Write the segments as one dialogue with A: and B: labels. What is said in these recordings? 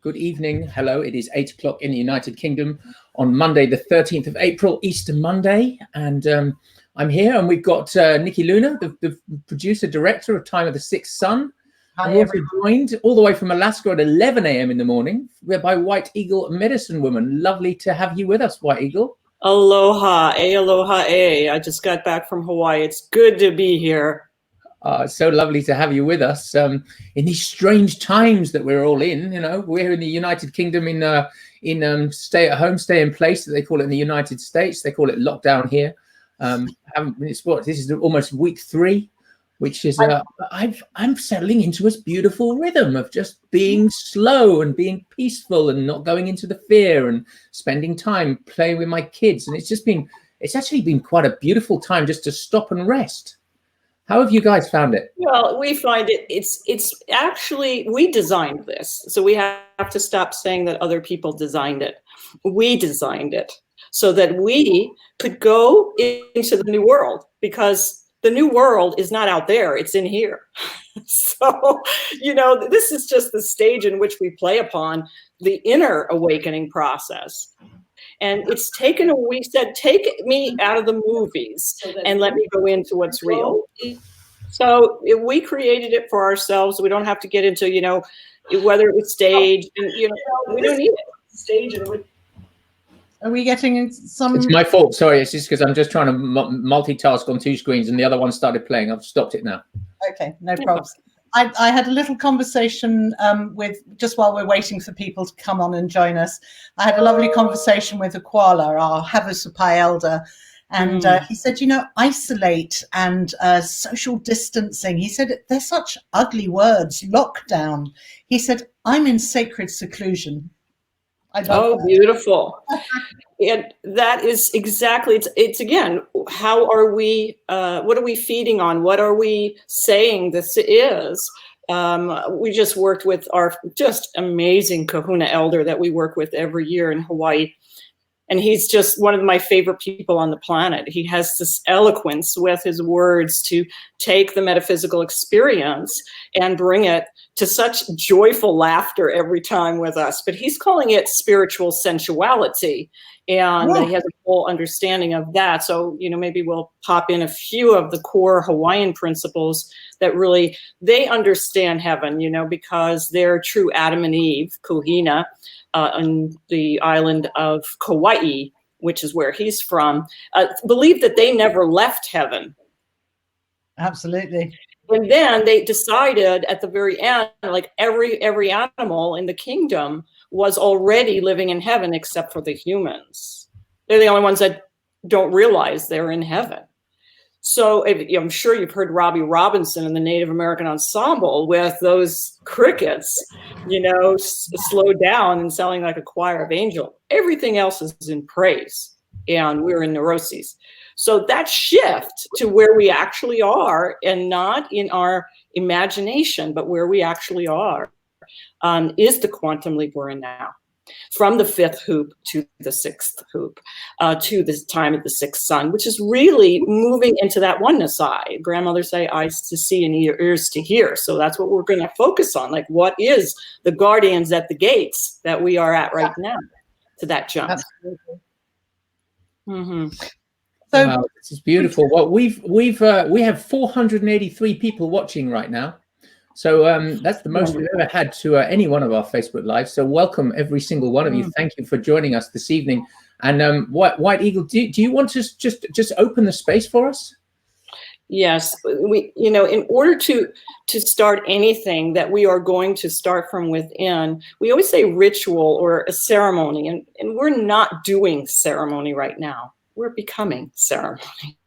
A: Good evening. Hello. It is 8 o'clock in the United Kingdom on Monday, the 13th of April, Easter Monday. And I'm here and we've got Nikki Luna, the producer, director of Time of the Sixth Sun. I'm also joined all the way from Alaska at 11 a.m. in the morning by White Eagle Medicine Woman. Lovely to have you with us, White Eagle.
B: Aloha, aloha. I just got back from Hawaii. It's good to be here.
A: It's so lovely to have you with us in these strange times that we're all in. You know, we're in the United Kingdom in stay at home, stay in place. They call it in the United States. They call it lockdown here. This is almost week 3, which is I'm settling into this beautiful rhythm of just being slow and being peaceful and not going into the fear and spending time playing with my kids. And it's actually been quite a beautiful time just to stop and rest. How have you guys found it?
B: Well, we find it's actually, we designed this. So we have to stop saying that other people designed it. We designed it so that we could go into the new world, because the new world is not out there, it's in here. So, you know, this is just the stage in which we play upon the inner awakening process. And it's taken we said, take me out of the movies and let me go into what's real. So we created it for ourselves. We don't have to get into, you know, whether it was staged. You know, we don't need it. Stage and
C: Are we getting some?
A: It's my fault. Sorry, it's just because I'm just trying to multitask on 2 screens and the other one started playing. I've stopped it now.
C: Okay, no problems. I had a little conversation with, just while we're waiting for people to come on and join us, I had a lovely conversation with Aquala, our Havasupai elder, and he said, you know, isolate and social distancing. He said, they're such ugly words, lockdown. He said, I'm in sacred seclusion.
B: Beautiful. And that is exactly, it's again, how are we, what are we feeding on? What are we saying this is? We just worked with our just amazing kahuna elder that we work with every year in Hawaii. And he's just one of my favorite people on the planet. He has this eloquence with his words to take the metaphysical experience and bring it to such joyful laughter every time with us. But he's calling it spiritual sensuality. And he has a full understanding of that. So, you know, maybe we'll pop in a few of the core Hawaiian principles that really, they understand heaven, you know, because they're true Adam and Eve, Kuhina, on the island of Kauai, which is where he's from, believe that they never left heaven.
C: Absolutely.
B: And then they decided at the very end, like every animal in the kingdom was already living in heaven except for the humans. They're the only ones that don't realize they're in heaven. So I'm sure you've heard Robbie Robinson and the Native American Ensemble with those crickets, you know, slowed down and sounding like a choir of angels. Everything else is in praise, and we're in neuroses. So that shift to where we actually are, and not in our imagination, but where we actually are, is the quantum leap we're in now. From the 5th hoop to the 6th hoop, to the time of the 6th sun, which is really moving into that oneness eye. Grandmothers say eyes to see and ears to hear. So that's what we're going to focus on. Like, what is the guardians at the gates that we are at right now to that jump?
C: Absolutely.
B: Mm-hmm.
C: So
A: wow, this is beautiful. Well, we have 483 people watching right now. So that's the most we've ever had to any one of our Facebook Lives. So welcome every single one of you. Thank you for joining us this evening. And White Eagle, do you want to just open the space for us?
B: Yes, we, you know, in order to start anything that we are going to start from within, we always say ritual or a ceremony, and we're not doing ceremony right now. We're becoming ceremony.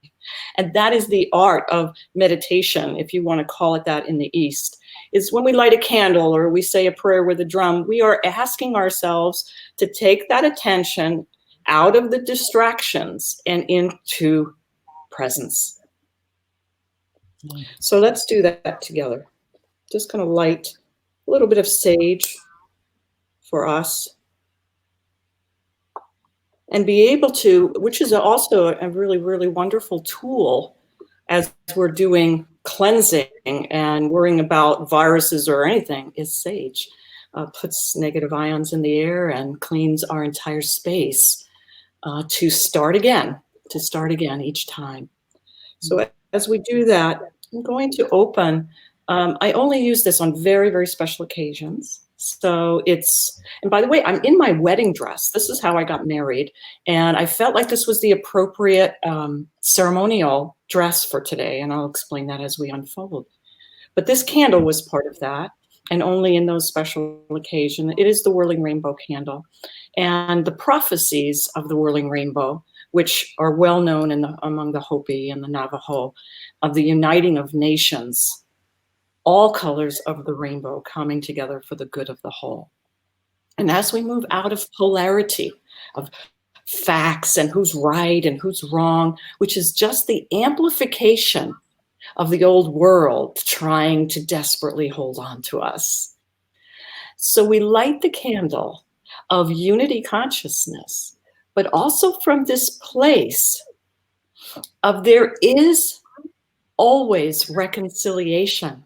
B: And that is the art of meditation, if you want to call it that in the East, is when we light a candle or we say a prayer with a drum, we are asking ourselves to take that attention out of the distractions and into presence. So let's do that together. Just going to light a little bit of sage for us. And be able to, which is also a really, really wonderful tool as we're doing cleansing and worrying about viruses or anything, is sage. puts negative ions in the air and cleans our entire space to start again each time. So as we do that, I'm going to open. I only use this on very, very special occasions. So and by the way, I'm in my wedding dress. This is how I got married. And I felt like this was the appropriate ceremonial dress for today. And I'll explain that as we unfold. But this candle was part of that. And only in those special occasions. It is the Whirling Rainbow candle. And the prophecies of the Whirling Rainbow, which are well known among the Hopi and the Navajo, of the uniting of nations, all colors of the rainbow coming together for the good of the whole. And as we move out of polarity, of facts and who's right and who's wrong, which is just the amplification of the old world trying to desperately hold on to us. So we light the candle of unity consciousness, but also from this place of there is always reconciliation.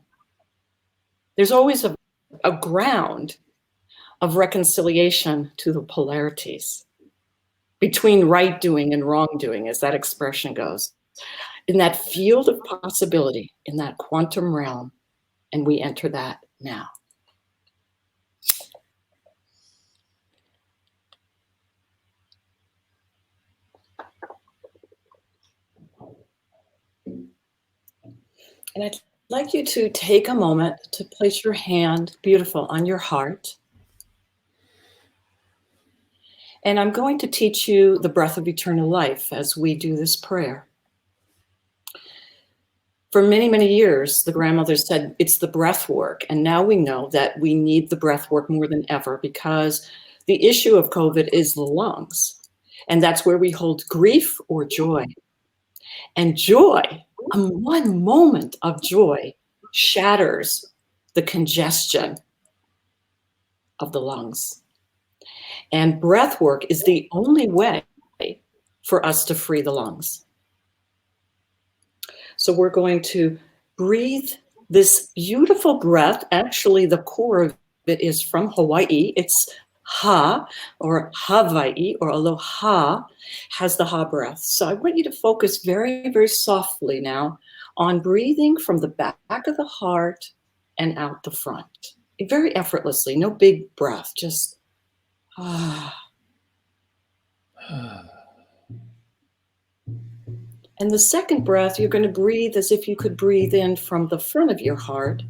B: There's always a ground of reconciliation to the polarities between right doing and wrongdoing, as that expression goes. In that field of possibility, in that quantum realm, and we enter that now. And I'd like you to take a moment to place your hand, beautiful, on your heart. And I'm going to teach you the breath of eternal life as we do this prayer. For many, many years, the grandmothers said it's the breath work. And now we know that we need the breath work more than ever because the issue of COVID is the lungs. And that's where we hold grief or joy. And joy, one moment of joy, shatters the congestion of the lungs. And breath work is the only way for us to free the lungs. So we're going to breathe this beautiful breath. Actually, the core of it is from Hawaii. It's Ha or Hawaii or Aloha has the Ha breath. So I want you to focus very, very softly now on breathing from the back of the heart and out the front. Very effortlessly, no big breath, just ah. And the second breath, you're going to breathe as if you could breathe in from the front of your heart,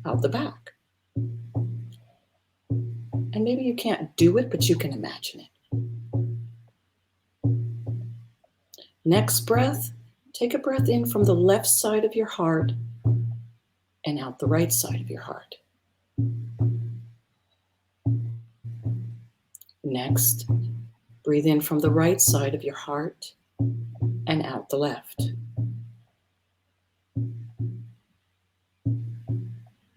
B: out the back. And maybe you can't do it, but you can imagine it. Next breath, take a breath in from the left side of your heart and out the right side of your heart. Next, breathe in from the right side of your heart and out the left.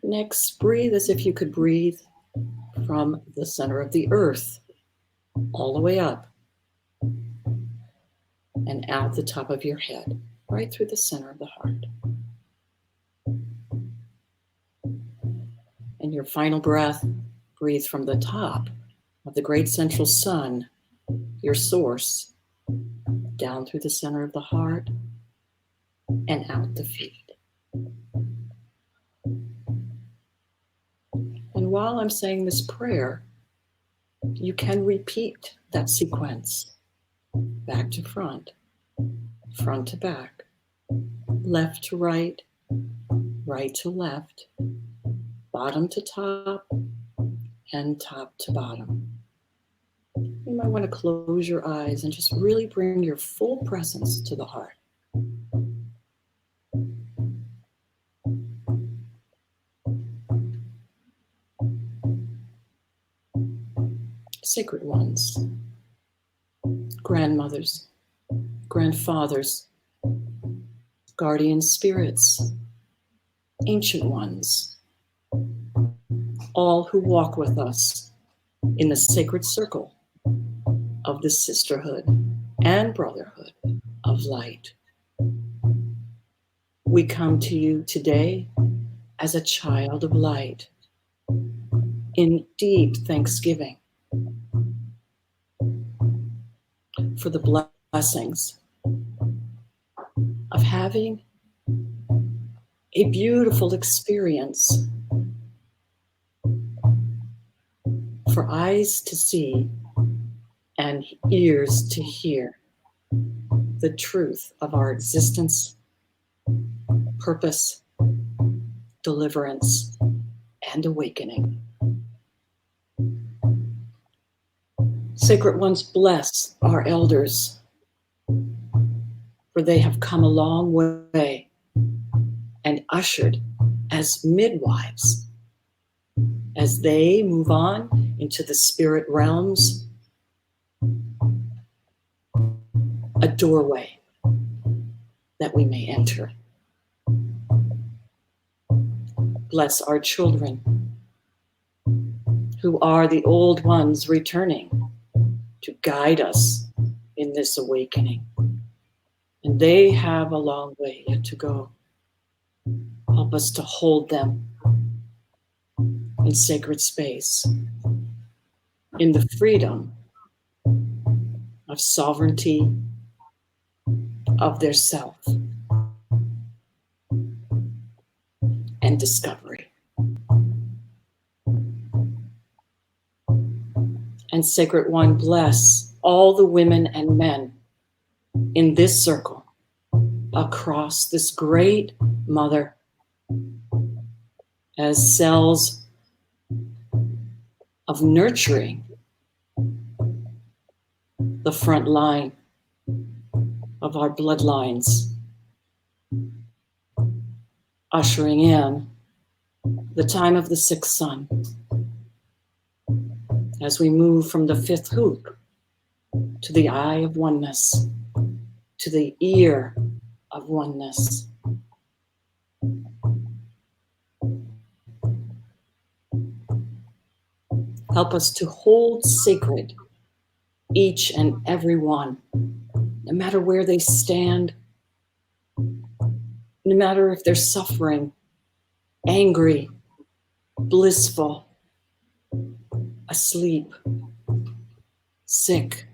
B: Next, breathe as if you could breathe from the center of the earth all the way up and out the top of your head, right through the center of the heart. And your final breath, breathe from the top of the great central sun, your source, down through the center of the heart and out the feet. And while I'm saying this prayer, you can repeat that sequence. Back to front, front to back, left to right, right to left, bottom to top, and top to bottom. You might want to close your eyes and just really bring your full presence to the heart. Sacred ones, grandmothers, grandfathers, guardian spirits, ancient ones, all who walk with us in the sacred circle of the sisterhood and brotherhood of light. We come to you today as a child of light in deep thanksgiving for the blessings of having a beautiful experience, for eyes to see and ears to hear the truth of our existence, purpose, deliverance, and awakening. Sacred ones, bless our elders, for they have come a long way and ushered as midwives as they move on into the spirit realms, a doorway that we may enter. Bless our children, who are the old ones returning to guide us in this awakening. And they have a long way yet to go. Help us to hold them in sacred space, in the freedom of sovereignty of their self and discovery. And Sacred One, bless all the women and men in this circle across this great mother as cells of nurturing the front line of our bloodlines, ushering in the time of the sixth sun as we move from the fifth hoop to the eye of oneness, to the ear of oneness. Help us to hold sacred each and every one, no matter where they stand, no matter if they're suffering, angry, blissful, asleep, sick,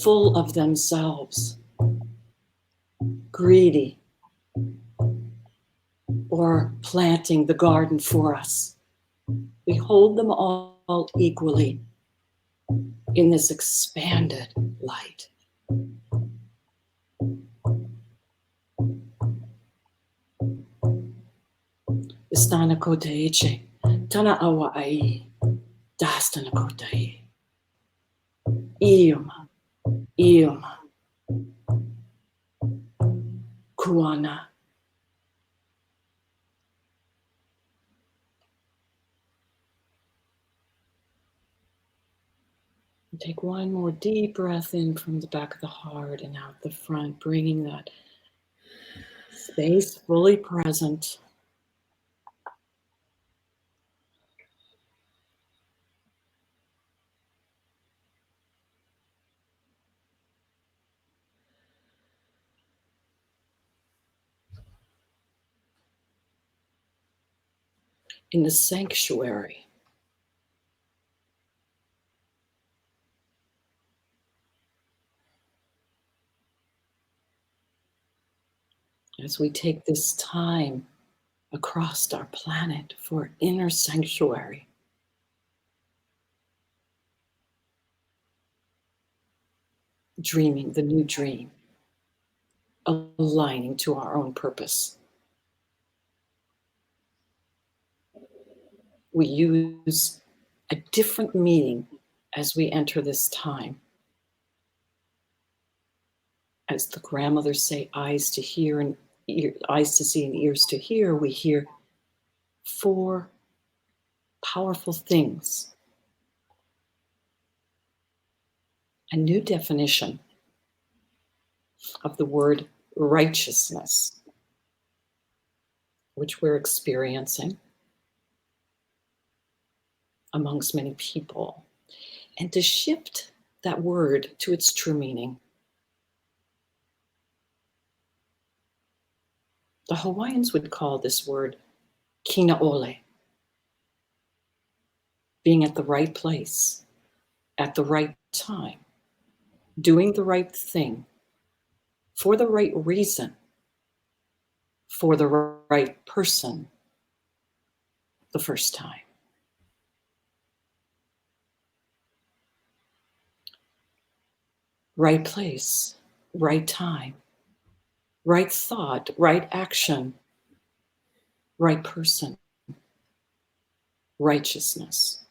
B: full of themselves, greedy, or planting the garden for us. We hold them all equally in this expanded light. Istana kotaiche, tana awa ai, dastana kotai, ioma, ioma, kuana. Take one more deep breath in from the back of the heart and out the front, bringing that space fully present. In the sanctuary, as we take this time across our planet for inner sanctuary, dreaming the new dream, aligning to our own purpose. We use a different meaning as we enter this time. As the grandmothers say, eyes to hear and eyes to see and ears to hear, we hear 4 powerful things. A new definition of the word righteousness, which we're experiencing amongst many people, and to shift that word to its true meaning. The Hawaiians would call this word kinaole, being at the right place, at the right time, doing the right thing, for the right reason, for the right person, the first time. Right place, right time, right thought, right action, right person, righteousness.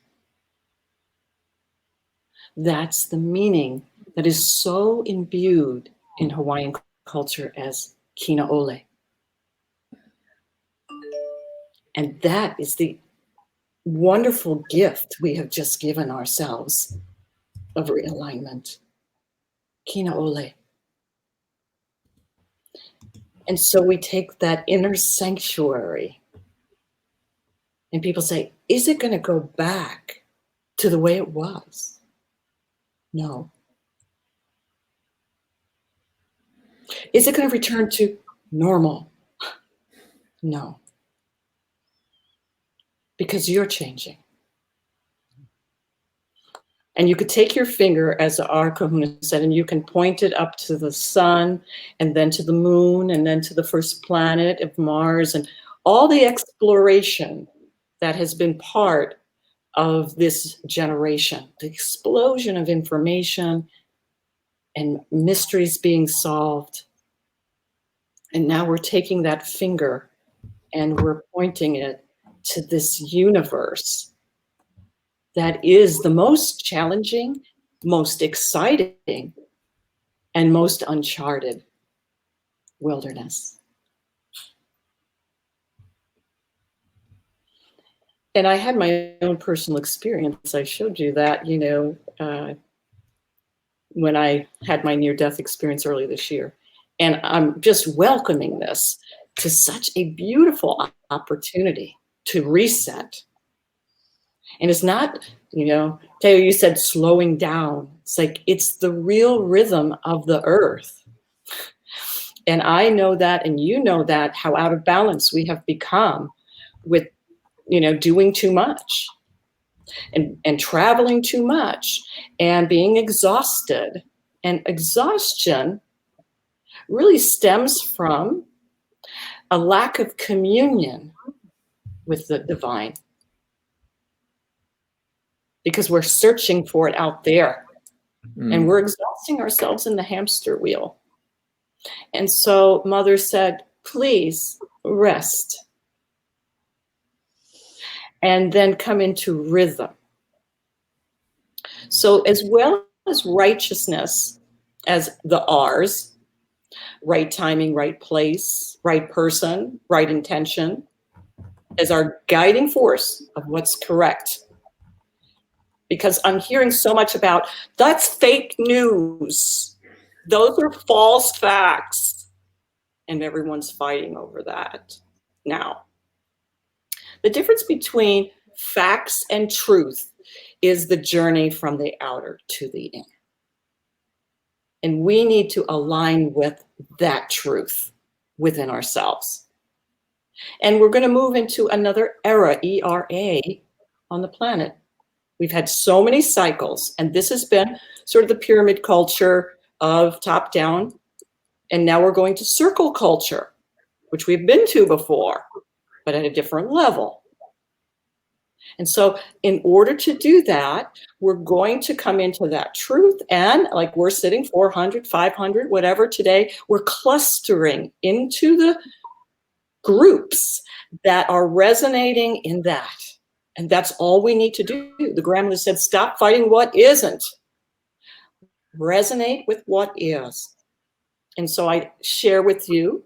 B: That's the meaning that is so imbued in Hawaiian culture as kina ole. And that is the wonderful gift we have just given ourselves of realignment. Kina ole. And so we take that inner sanctuary, and people say, is it going to go back to the way it was? No. Is it going to return to normal? No. Because you're changing. And you could take your finger, as our kahuna said, and you can point it up to the sun, and then to the moon, and then to the first planet of Mars, and all the exploration that has been part of this generation, the explosion of information and mysteries being solved. And now we're taking that finger and we're pointing it to this universe that is the most challenging, most exciting, and most uncharted wilderness. And I had my own personal experience. I showed you that, when I had my near-death experience early this year. And I'm just welcoming this to such a beautiful opportunity to reset. And it's not, Teo, you said slowing down. It's like, it's the real rhythm of the earth. And I know that, and you know that, how out of balance we have become with, doing too much and traveling too much and being exhausted. And exhaustion really stems from a lack of communion with the divine, because we're searching for it out there and we're exhausting ourselves in the hamster wheel. And so Mother said, please rest and then come into rhythm. So as well as righteousness, as the R's, right timing, right place, right person, right intention, as our guiding force of what's correct. Because I'm hearing so much about, that's fake news. Those are false facts. And everyone's fighting over that now. The difference between facts and truth is the journey from the outer to the inner. And we need to align with that truth within ourselves. And we're going to move into another era, ERA, on the planet. We've had so many cycles, and this has been sort of the pyramid culture of top down. And now we're going to circle culture, which we've been to before, but at a different level. And so in order to do that, we're going to come into that truth. And like we're sitting 400, 500, whatever today, we're clustering into the groups that are resonating in that. And that's all we need to do. The grandmother said, stop fighting what isn't. Resonate with what is. And so I share with you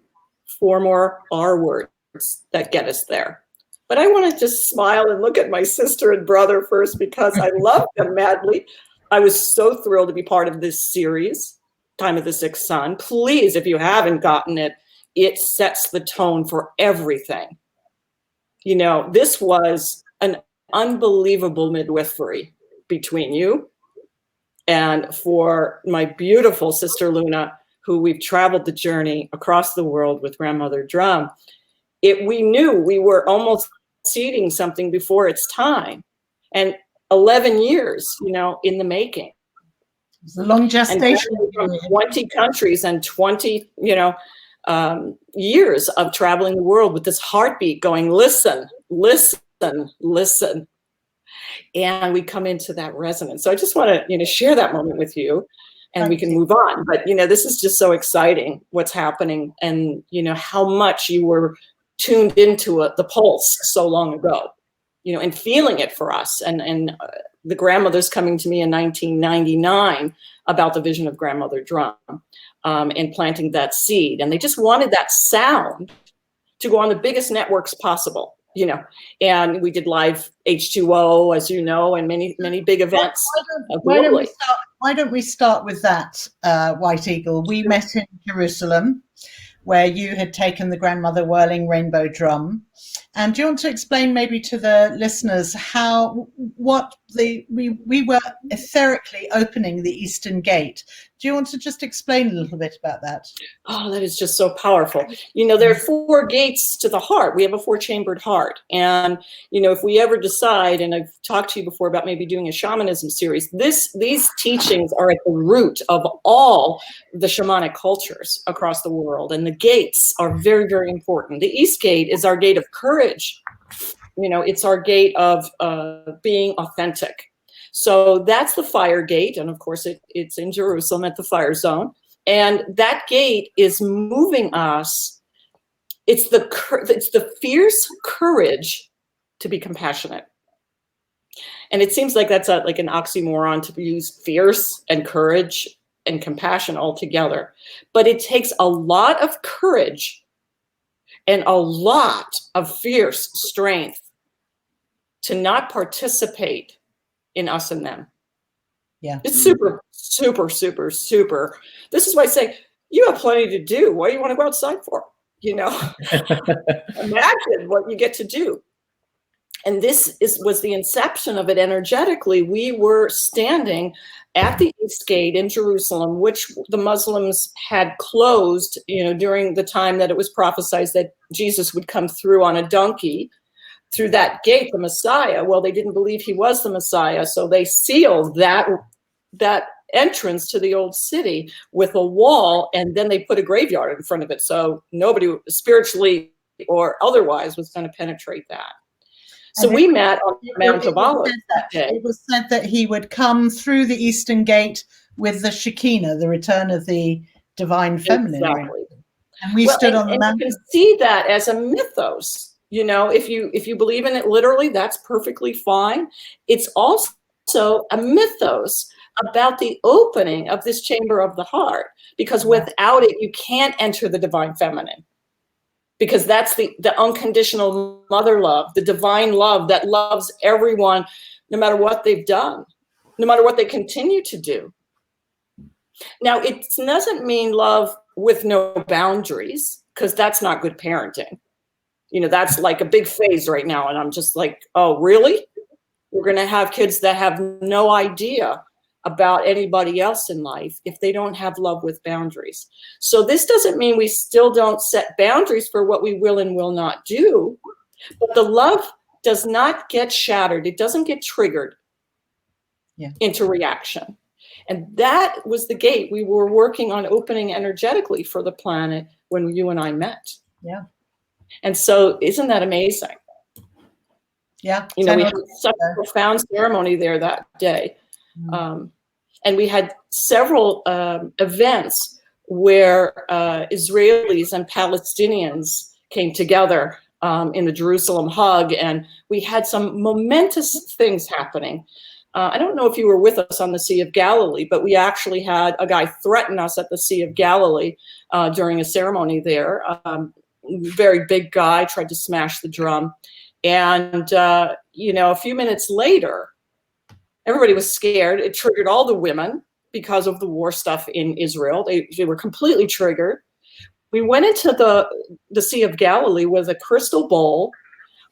B: 4 more R words that get us there. But I want to just smile and look at my sister and brother first, because I love them madly. I was so thrilled to be part of this series, Time of the Sixth Sun. Please, if you haven't gotten it, it sets the tone for everything. This was an unbelievable midwifery between you and for my beautiful sister Luna, who we've traveled the journey across the world with Grandmother Drum. We knew we were almost seeding something before its time. And 11 years, in the making.
C: It's a long gestation.
B: And 20 countries and 20, years of traveling the world with this heartbeat going, listen, listen, listen. And we come into that resonance. So I just want to, share that moment with you, and we can move on. But, this is just so exciting what's happening, and, how much you were tuned into the pulse so long ago, and feeling it for us. And the grandmother's coming to me in 1999 about the vision of Grandmother Drum, and planting that seed. And they just wanted that sound to go on the biggest networks possible, and we did live H2O, as you know, and many, many big events.
C: Why don't we start with that, White Eagle? We met in Jerusalem, where you had taken the grandmother whirling rainbow drum. And do you want to explain maybe to the listeners we were etherically opening the Eastern Gate. Do you want to just explain a little bit about that?
B: Oh, that is just so powerful. There are 4 gates to the heart. We have a 4-chambered heart. And, if we ever decide, and I've talked to you before about maybe doing a shamanism series, these teachings are at the root of all the shamanic cultures across the world. And the gates are very, very important. The East Gate is our gate of courage. It's our gate of being authentic. So that's the fire gate. And of course, it's in Jerusalem at the fire zone. And that gate is moving us. It's the fierce courage to be compassionate. And it seems like that's like an oxymoron to use fierce and courage and compassion all together. But it takes a lot of courage and a lot of fierce strength to not participate in us and them.
C: Yeah.
B: It's super, super, super, super. This is why I say, you have plenty to do. What do you want to go outside for? Imagine what you get to do. And this was the inception of it energetically. We were standing at the East Gate in Jerusalem, which the Muslims had closed, during the time that it was prophesied that Jesus would come through on a donkey through that gate, the Messiah. Well, they didn't believe he was the Messiah, so they sealed that entrance to the old city with a wall, and then they put a graveyard in front of it, so nobody spiritually or otherwise was going to penetrate that. So we met on the Mount of Olives that day.
C: It was said that he would come through the Eastern Gate with the Shekinah, the return of the divine feminine.
B: Exactly.
C: And we stood on the mountain.
B: You can see that as a mythos. If you believe in it literally, that's perfectly fine. It's also a mythos about the opening of this chamber of the heart, because without it, you can't enter the divine feminine. Because that's the unconditional mother love, the divine love that loves everyone, no matter what they've done, no matter what they continue to do. Now, it doesn't mean love with no boundaries, because that's not good parenting. That's like a big phase right now. And I'm just like, oh, really? We're going to have kids that have no idea about anybody else in life if they don't have love with boundaries. So this doesn't mean we still don't set boundaries for what we will and will not do, but the love does not get shattered. It doesn't get triggered into reaction. And that was the gate we were working on opening energetically for the planet when you and I met.
C: Yeah.
B: And so isn't that amazing?
C: Yeah.
B: We had such a profound ceremony there that day. And we had several events where Israelis and Palestinians came together in the Jerusalem hug, and we had some momentous things happening. I don't know if you were with us on the Sea of Galilee, but we actually had a guy threaten us at the Sea of Galilee during a ceremony there. Very big guy, tried to smash the drum. And, a few minutes later, everybody was scared. It triggered all the women because of the war stuff in Israel. They were completely triggered. We went into the Sea of Galilee with a crystal bowl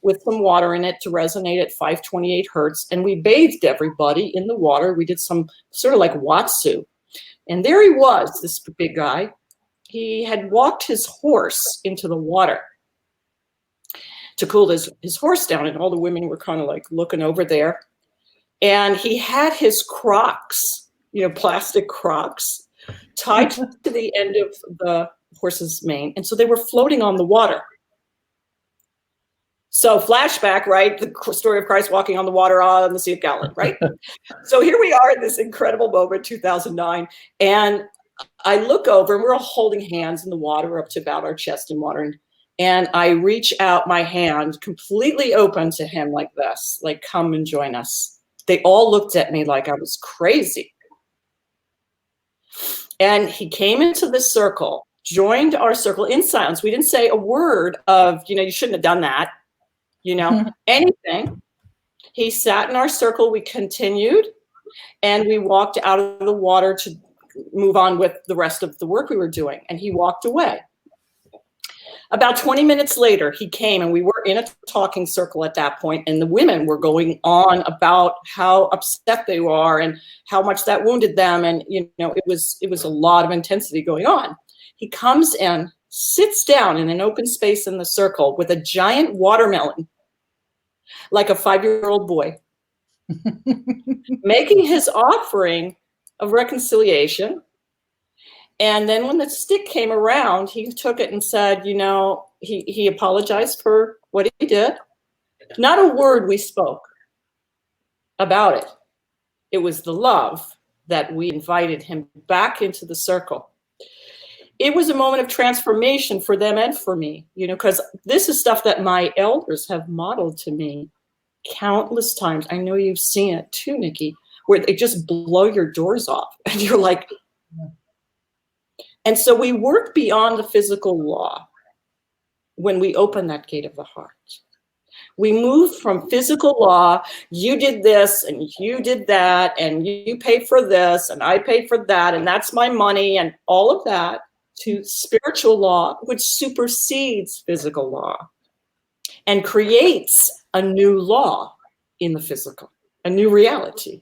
B: with some water in it to resonate at 528 hertz. And we bathed everybody in the water. We did some sort of like Watsu. And there he was, this big guy. He had walked his horse into the water to cool his horse down. And all the women were kind of like looking over there. And he had his Crocs, plastic Crocs, tied to the end of the horse's mane. And so they were floating on the water. So flashback, right? The story of Christ walking on the water on the Sea of Galilee, right? So here we are in this incredible moment, 2009. And I look over and we're all holding hands in the water up to about our chest in water. And I reach out my hand completely open to him like this, like, come and join us. They all looked at me like I was crazy. And he came into the circle, joined our circle in silence. We didn't say a word of, you shouldn't have done that, anything. He sat in our circle. We continued and we walked out of the water to move on with the rest of the work we were doing. And he walked away. About 20 minutes later, he came and we were in a talking circle at that point, and the women were going on about how upset they were and how much that wounded them. And, it was a lot of intensity going on. He comes in, sits down in an open space in the circle with a giant watermelon, like a 5-year-old boy, making his offering of reconciliation. And then when the stick came around, he took it and said, he apologized for what he did. Not a word we spoke about it. It was the love that we invited him back into the circle. It was a moment of transformation for them and for me, because this is stuff that my elders have modeled to me countless times. I know you've seen it too, Nikki, where they just blow your doors off and you're like, and so we work beyond the physical law when we open that gate of the heart. We move from physical law, you did this and you did that, and you paid for this and I paid for that, and that's my money and all of that, to spiritual law, which supersedes physical law and creates a new law in the physical, a new reality.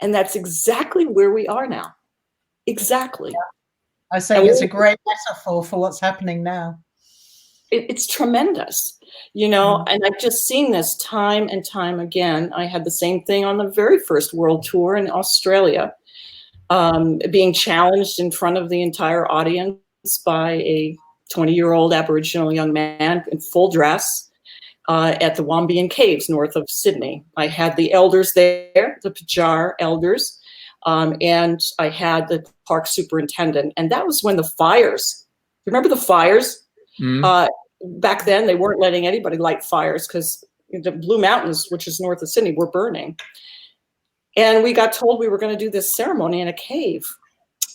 B: And that's exactly where we are now. Exactly.
C: Yeah. I say it's a great metaphor for what's happening now.
B: It's tremendous, and I've just seen this time and time again. I had the same thing on the very first world tour in Australia, being challenged in front of the entire audience by a 20-year-old Aboriginal young man in full dress at the Wambian Caves north of Sydney. I had the elders there, the Pajar elders, and I had the park superintendent. And that was when the fires, remember the fires? Back then, they weren't letting anybody light fires because the Blue Mountains, which is north of Sydney, were burning. And we got told we were going to do this ceremony in a cave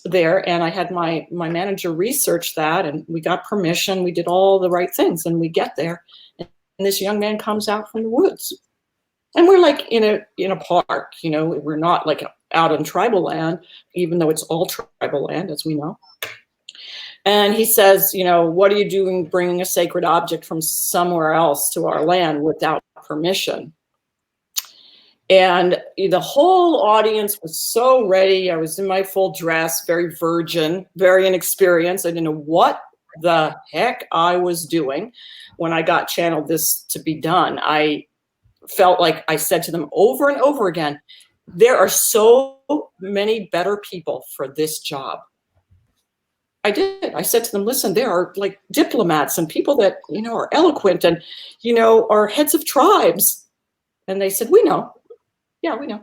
B: there. And I had my manager research that, and we got permission. We did all the right things, and we get there. And this young man comes out from the woods. And we're like in a park, we're not like out on tribal land, even though it's all tribal land, as we know. And he says, what are you doing bringing a sacred object from somewhere else to our land without permission? And the whole audience was so ready. I was in my full dress, very virgin, very inexperienced. I didn't know what the heck I was doing when I got channeled this to be done. I felt like I said to them over and over again, there are so many better people for this job. I did. I said to them, listen, there are like diplomats and people that, are eloquent and, are heads of tribes. And they said, we know. Yeah, we know.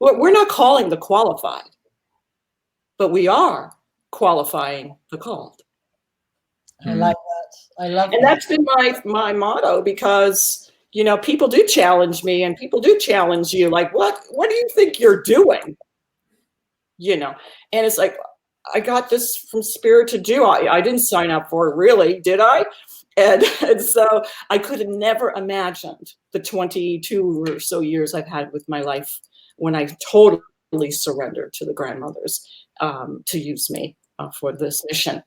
B: We're not calling the qualified, but we are qualifying the called.
C: I like that. I love that.
B: And that's been my motto, because, people do challenge me and people do challenge you. Like, what do you think you're doing? And it's like, I got this from Spirit to do. I didn't sign up for it, really, did I? And so I could have never imagined the 22 or so years I've had with my life when I totally surrendered to the grandmothers to use me for this mission.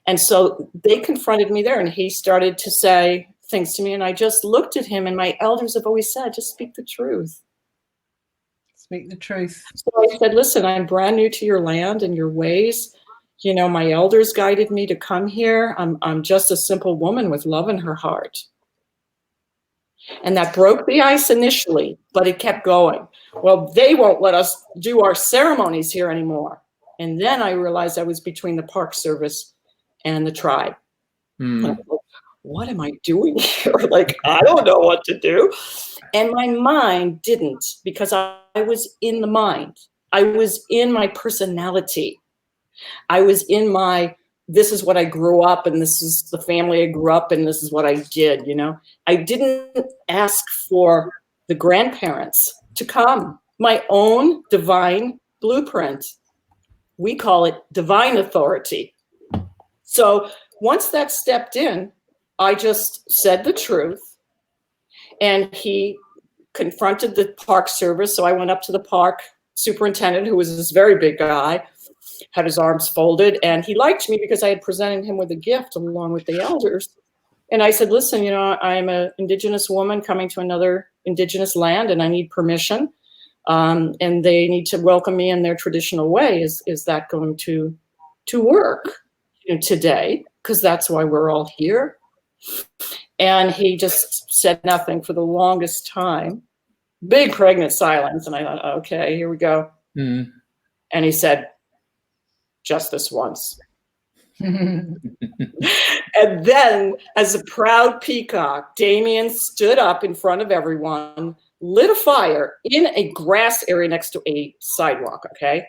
B: And so they confronted me there, and he started to say things to me, and I just looked at him, and my elders have always said, just speak the truth.
C: Speak the truth.
B: So I said, listen, I'm brand new to your land and your ways. My elders guided me to come here. I'm just a simple woman with love in her heart. And that broke the ice initially, but it kept going. Well, they won't let us do our ceremonies here anymore. And then I realized I was between the Park Service and the tribe. Like, what am I doing here? Like, I don't know what to do. And my mind didn't, because I was in the mind. I was in my personality. I was in my, this is what I grew up, and this is the family I grew up in, this is what I did, you know. I didn't ask for the grandparents to come. My own divine blueprint. We call it divine authority. So once that stepped in, I just said the truth, and he confronted the Park Service. So I went up to the park superintendent, who was this very big guy, had his arms folded, and he liked me because I had presented him with a gift along with the elders. And I said, listen, you know, I'm an indigenous woman coming to another indigenous land, and I need permission. And they need to welcome me in their traditional way. Is that going to work, you know, today? Because that's why we're all here. And he just said nothing for the longest time. Big pregnant silence. And I thought, okay, here we go. And he said, just this once. And then, as a proud peacock, Damien stood up in front of everyone, lit a fire in a grass area next to a sidewalk, okay?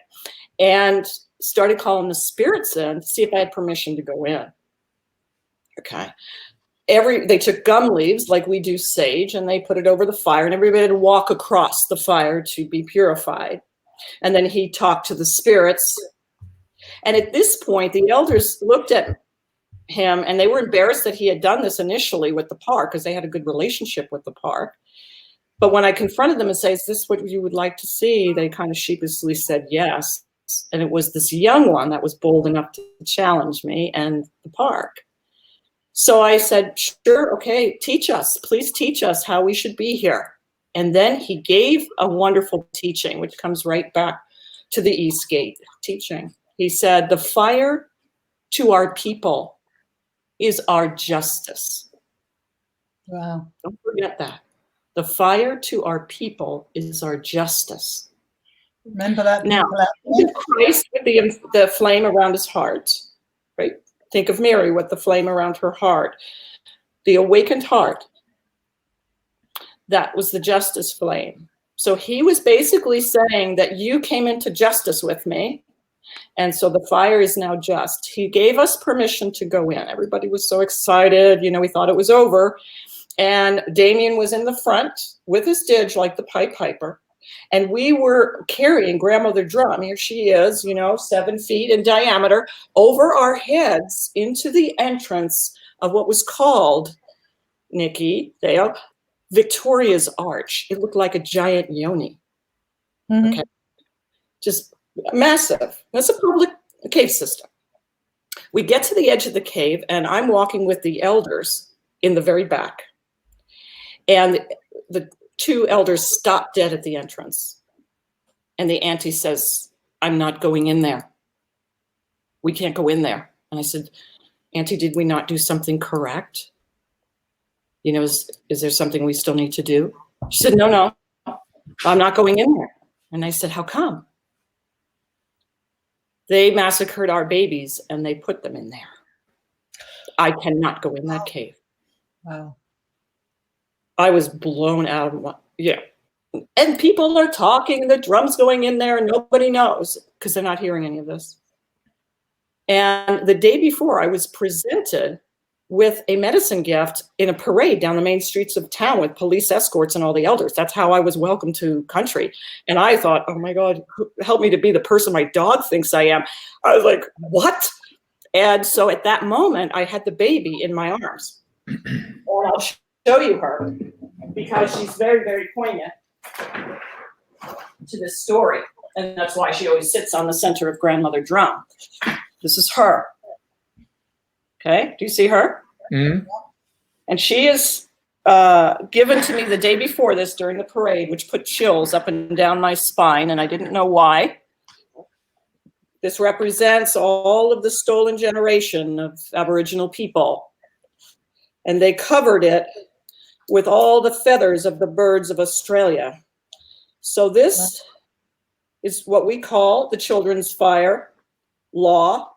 B: And started calling the spirits in to see if I had permission to go in. Okay. They took gum leaves like we do sage, and they put it over the fire, and everybody had to walk across the fire to be purified. And then he talked to the spirits. And at this point, the elders looked at him, and they were embarrassed that he had done this initially with the park, because they had a good relationship with the park. But when I confronted them and said, is this what you would like to see? They kind of sheepishly said yes. And it was this young one that was bold enough to challenge me and the park. So I said, sure, okay, teach us. Please teach us how we should be here. And then he gave a wonderful teaching, which comes right back to the East Gate teaching. He said, the fire to our people is our justice.
C: Wow.
B: Don't forget that. The fire to our people is our justice.
C: Remember that.
B: Now, think of Christ with the flame around his heart, right? Think of Mary with the flame around her heart. The awakened heart, that was the justice flame. So he was basically saying that you came into justice with me, and so the fire is now just. He gave us permission to go in. Everybody was so excited. You know, we thought it was over. And Damien was in the front with his didge like the Pied Piper. And we were carrying Grandmother Drum. Here she is, you know, 7 feet in diameter, over our heads into the entrance of what was called, Nikki, Dale, Victoria's Arch. It looked like a giant yoni. Okay. Just massive. That's a public cave system. We get to the edge of the cave, and I'm walking with the elders in the very back. And the 2 elders stop dead at the entrance. And the auntie says, I'm not going in there. We can't go in there. And I said, Auntie, did we not do something correct? You know, is there something we still need to do? She said, no, I'm not going in there. And I said, how come? They massacred our babies and they put them in there. I cannot go in that cave.
C: Wow.
B: I was blown out of yeah. And people are talking, the drum's going in there, and nobody knows because they're not hearing any of this. And the day before, I was presented with a medicine gift in a parade down the main streets of town with police escorts and all the elders. That's how I was welcomed to country. And I thought, oh my God, help me to be the person my dog thinks I am. I was like, what? And so at that moment, I had the baby in my arms. And I'll show you her because she's very, very poignant to this story. And that's why she always sits on the center of Grandmother Drum. This is her. Okay, do you see her? Mm-hmm. And she is given to me the day before this during the parade, which put chills up and down my spine, and I didn't know why. This represents all of the stolen generation of Aboriginal people. And they covered it with all the feathers of the birds of Australia. So this is what we call the Children's Fire Law.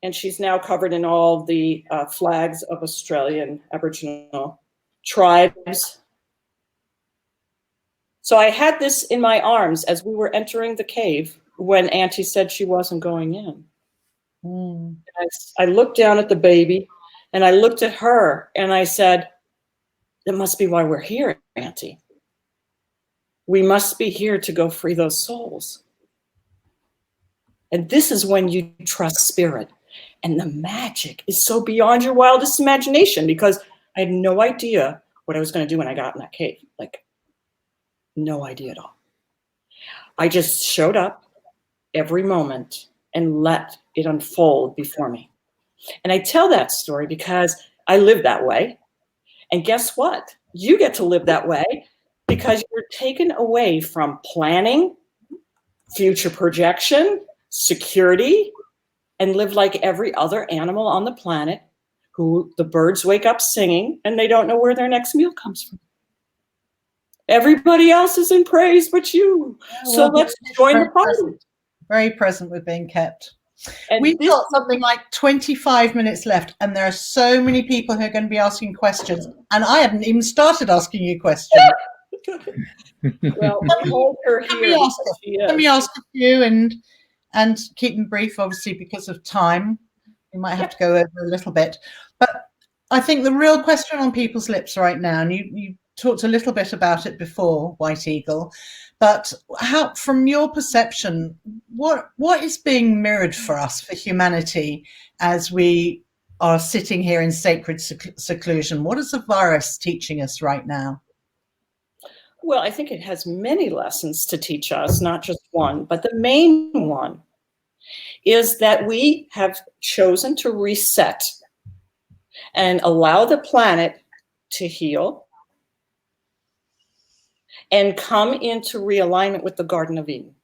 B: And she's now covered in all the flags of Australian Aboriginal tribes. So I had this in my arms as we were entering the cave when Auntie said she wasn't going in.
C: Mm.
B: I looked down at the baby and I looked at her and I said, that must be why we're here, Auntie. We must be here to go free those souls. And this is when you trust spirit. And the magic is so beyond your wildest imagination, because I had no idea what I was going to do when I got in that cave. Like, no idea at all. I just showed up every moment and let it unfold before me. And I tell that story because I live that way. And guess what? You get to live that way because you're taken away from planning, future projection, security, and live like every other animal on the planet who the birds wake up singing and they don't know where their next meal comes from. Everybody else is in praise but you. So let's join the party.
C: Very present with being kept.
B: And
C: We've got something like 25 minutes left, and there are so many people who are going to be asking questions, and I haven't even started asking you questions.
B: Well, hold her here.
C: Let me ask a few and keep them brief, obviously, because of time. We might have to go over a little bit. But I think the real question on people's lips right now, and you talked a little bit about it before, White Eagle, but how, from your perception, what is being mirrored for us, for humanity, as we are sitting here in sacred seclusion? What is the virus teaching us right now?
B: Well, I think it has many lessons to teach us, not just one, but the main one is that we have chosen to reset and allow the planet to heal and come into realignment with the Garden of Eden.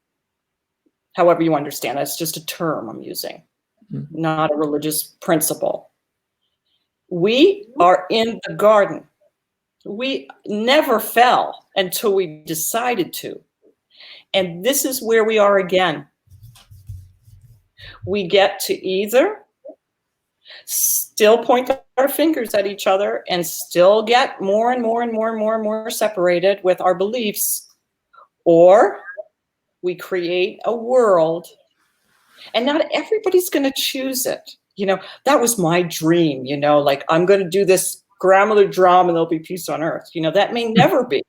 B: However you understand, that's just a term I'm using, not a religious principle. We are in the garden. We never fell until we decided to. And this is where we are again. We get to either still point our fingers at each other and still get more and more and more and more and more separated with our beliefs, or we create a world, and not everybody's going to choose it. You know, that was my dream, you know, like I'm going to do this grandmother drum and there'll be peace on earth. You know, that may never be,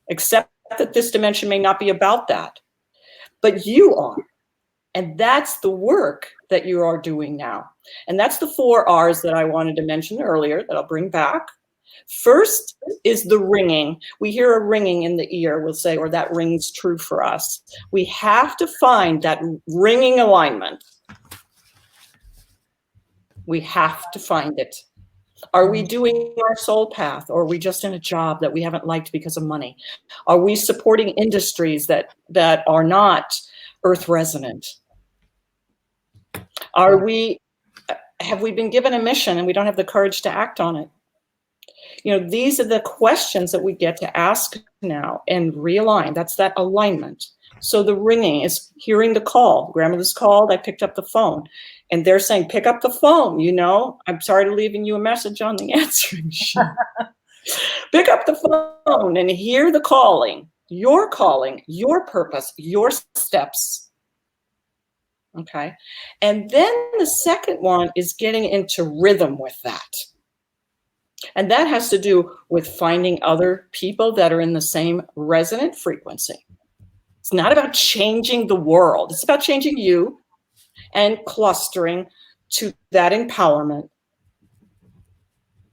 B: except that this dimension may not be about that. But you are. And that's the work that you are doing now. And that's the 4 R's that I wanted to mention earlier that I'll bring back. First is the ringing. We hear a ringing in the ear, we'll say, or that rings true for us. We have to find that ringing alignment. We have to find it. Are we doing our soul path, or are we just in a job that we haven't liked because of money? Are we supporting industries that are not earth resonant? Have we been given a mission and we don't have the courage to act on it? You know, these are the questions that we get to ask now and realign. That's that alignment. So the ringing is hearing the call. Grandmother's called, I picked up the phone. And they're saying, pick up the phone, you know. I'm sorry to leaving you a message on the answering machine. Pick up the phone and hear the calling, your purpose, your steps. Okay. And then the second one is getting into rhythm with that. And that has to do with finding other people that are in the same resonant frequency. It's not about changing the world. It's about changing you and clustering to that empowerment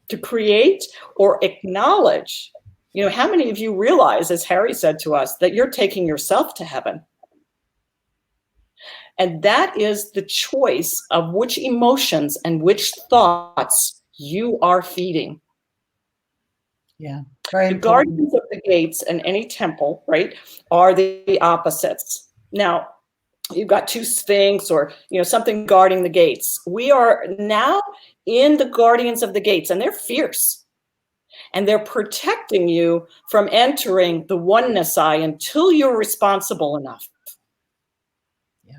B: to create or acknowledge. You know, how many of you realize, as Harry said to us, that you're taking yourself to heaven? And that is the choice of which emotions and which thoughts you are feeding.
C: Yeah. Very
B: the
C: important.
B: guardians of the gates and any temple, right, are the opposites. Now, you've got 2 sphinx or, you know, something guarding the gates. We are now in the guardians of the gates, and they're fierce. And they're protecting you from entering the oneness eye until you're responsible enough.
A: Yeah.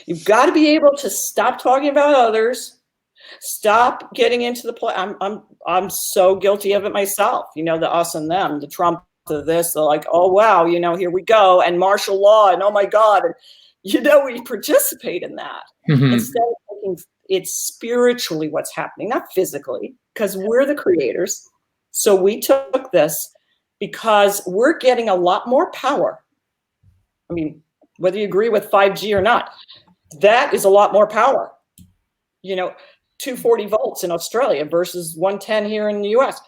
B: You've got to be able to stop talking about others, stop getting into the play. I'm so guilty of it myself. You know, the us and them, the Trump, the this, the like, oh wow, you know, here we go, and martial law, and oh my God, and you know, we participate in that instead of thinking it's spiritually what's happening, not physically, because we're the creators. So we took this because we're getting a lot more power. I mean, whether you agree with 5G or not, that is a lot more power. You know, 240 volts in Australia versus 110 here in the US,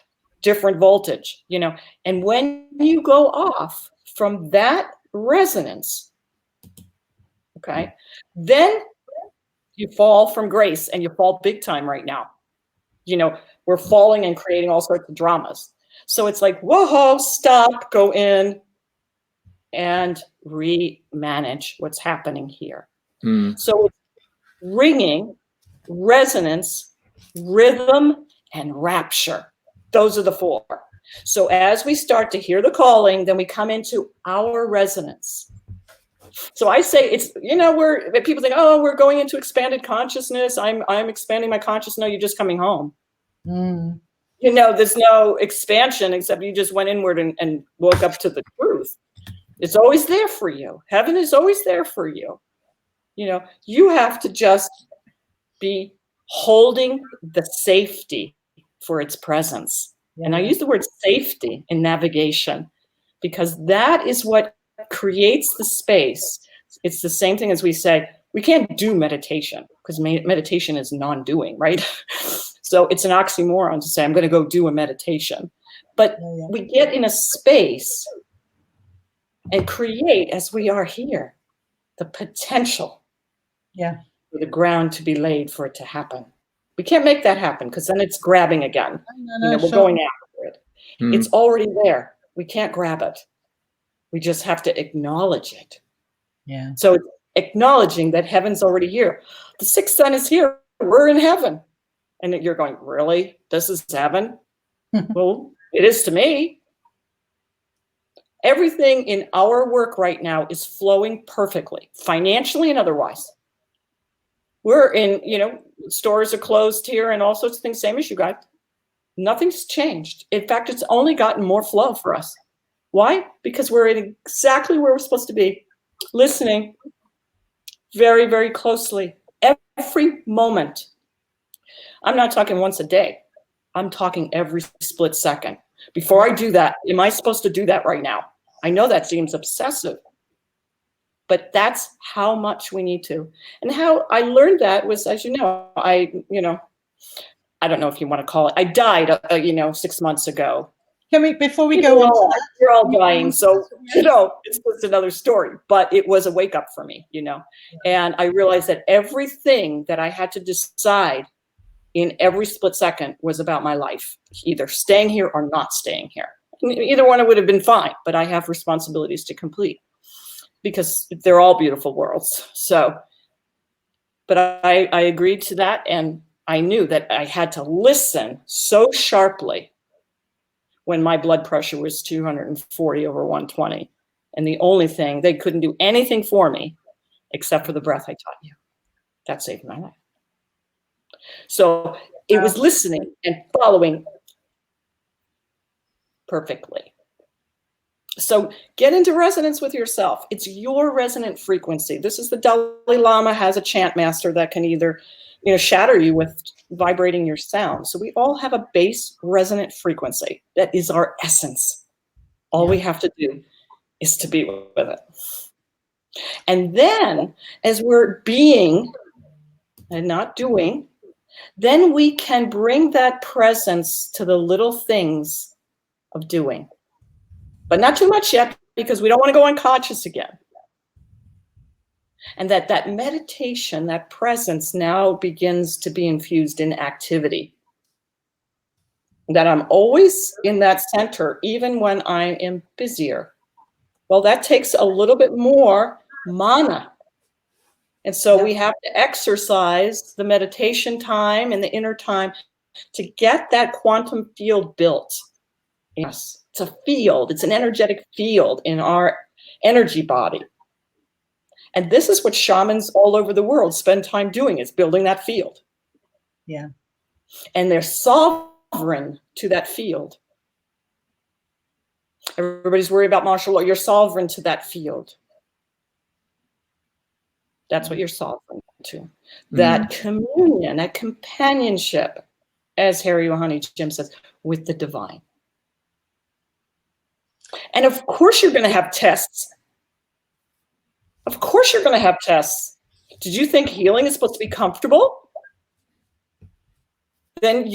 B: different voltage, you know. And when you go off from that resonance, okay, then you fall from grace, and you fall big time right now. You know, we're falling and creating all sorts of dramas. So it's like, whoa, stop, go in and remanage what's happening here. So it's ringing, resonance, rhythm, and rapture. Those are the four. So as we start to hear the calling, then we come into our resonance. So I say it's, you know, people think, oh, we're going into expanded consciousness. I'm expanding my consciousness. No, you're just coming home. You know, there's no expansion except you just went inward and woke up to the truth. It's always there for you. Heaven is always there for you. You know, you have to just be holding the safety for its presence. And I use the word safety in navigation because that is what creates the space. It's the same thing as we say, we can't do meditation because meditation is non-doing, right? So it's an oxymoron to say, I'm going to go do a meditation. But we get in a space and create, as we are here, the potential for the ground to be laid for it to happen. We can't make that happen because then it's grabbing again. We're going after it. It's already there. We can't grab it. We just have to acknowledge it.
C: Yeah.
B: So it's acknowledging that heaven's already here. The sixth sun is here. We're in heaven. And you're going, really? This is heaven? Well, it is to me. Everything in our work right now is flowing perfectly, financially and otherwise. We're in, you know, stores are closed here and all sorts of things, same as you guys. Nothing's changed. In fact, it's only gotten more flow for us. Why? Because we're in exactly where we're supposed to be, listening very, very closely every moment. I'm not talking once a day. I'm talking every split second. Before I do that, am I supposed to do that right now? I know that seems obsessive, but that's how much we need to. And how I learned that was, as you know, I don't know if you want to call it, I died, 6 months ago.
C: Can we, before we go into that?
B: You're all dying, so, it's just another story. But it was a wake up for me, And I realized that everything that I had to decide in every split second was about my life, either staying here or not staying here. Either one would have been fine, but I have responsibilities to complete because they're all beautiful worlds. So, but I agreed to that, and I knew that I had to listen so sharply when my blood pressure was 240 over 120. And the only thing, they couldn't do anything for me except for the breath I taught you. That saved my life. So it was listening and following perfectly. So get into resonance with yourself. It's your resonant frequency. This is the Dalai Lama has a chant master that can either, shatter you with vibrating your sound. So we all have a base resonant frequency. That is our essence. All we have to do is to be with it. And then as we're being and not doing, then we can bring that presence to the little things of doing. But not too much yet, because we don't want to go unconscious again. And that meditation, that presence now begins to be infused in activity. That I'm always in that center, even when I am busier. Well, that takes a little bit more mana. And so we have to exercise the meditation time and the inner time to get that quantum field built. Yes, it's a field. It's an energetic field in our energy body. And this is what shamans all over the world spend time doing, is building that field.
C: Yeah.
B: And they're sovereign to that field. Everybody's worried about martial law. You're sovereign to that field. That's what you're sovereign to. That communion, that companionship, as Harry Ohani Jim says, with the divine. And of course you're going to have tests. Of course you're going to have tests. Did you think healing is supposed to be comfortable? Then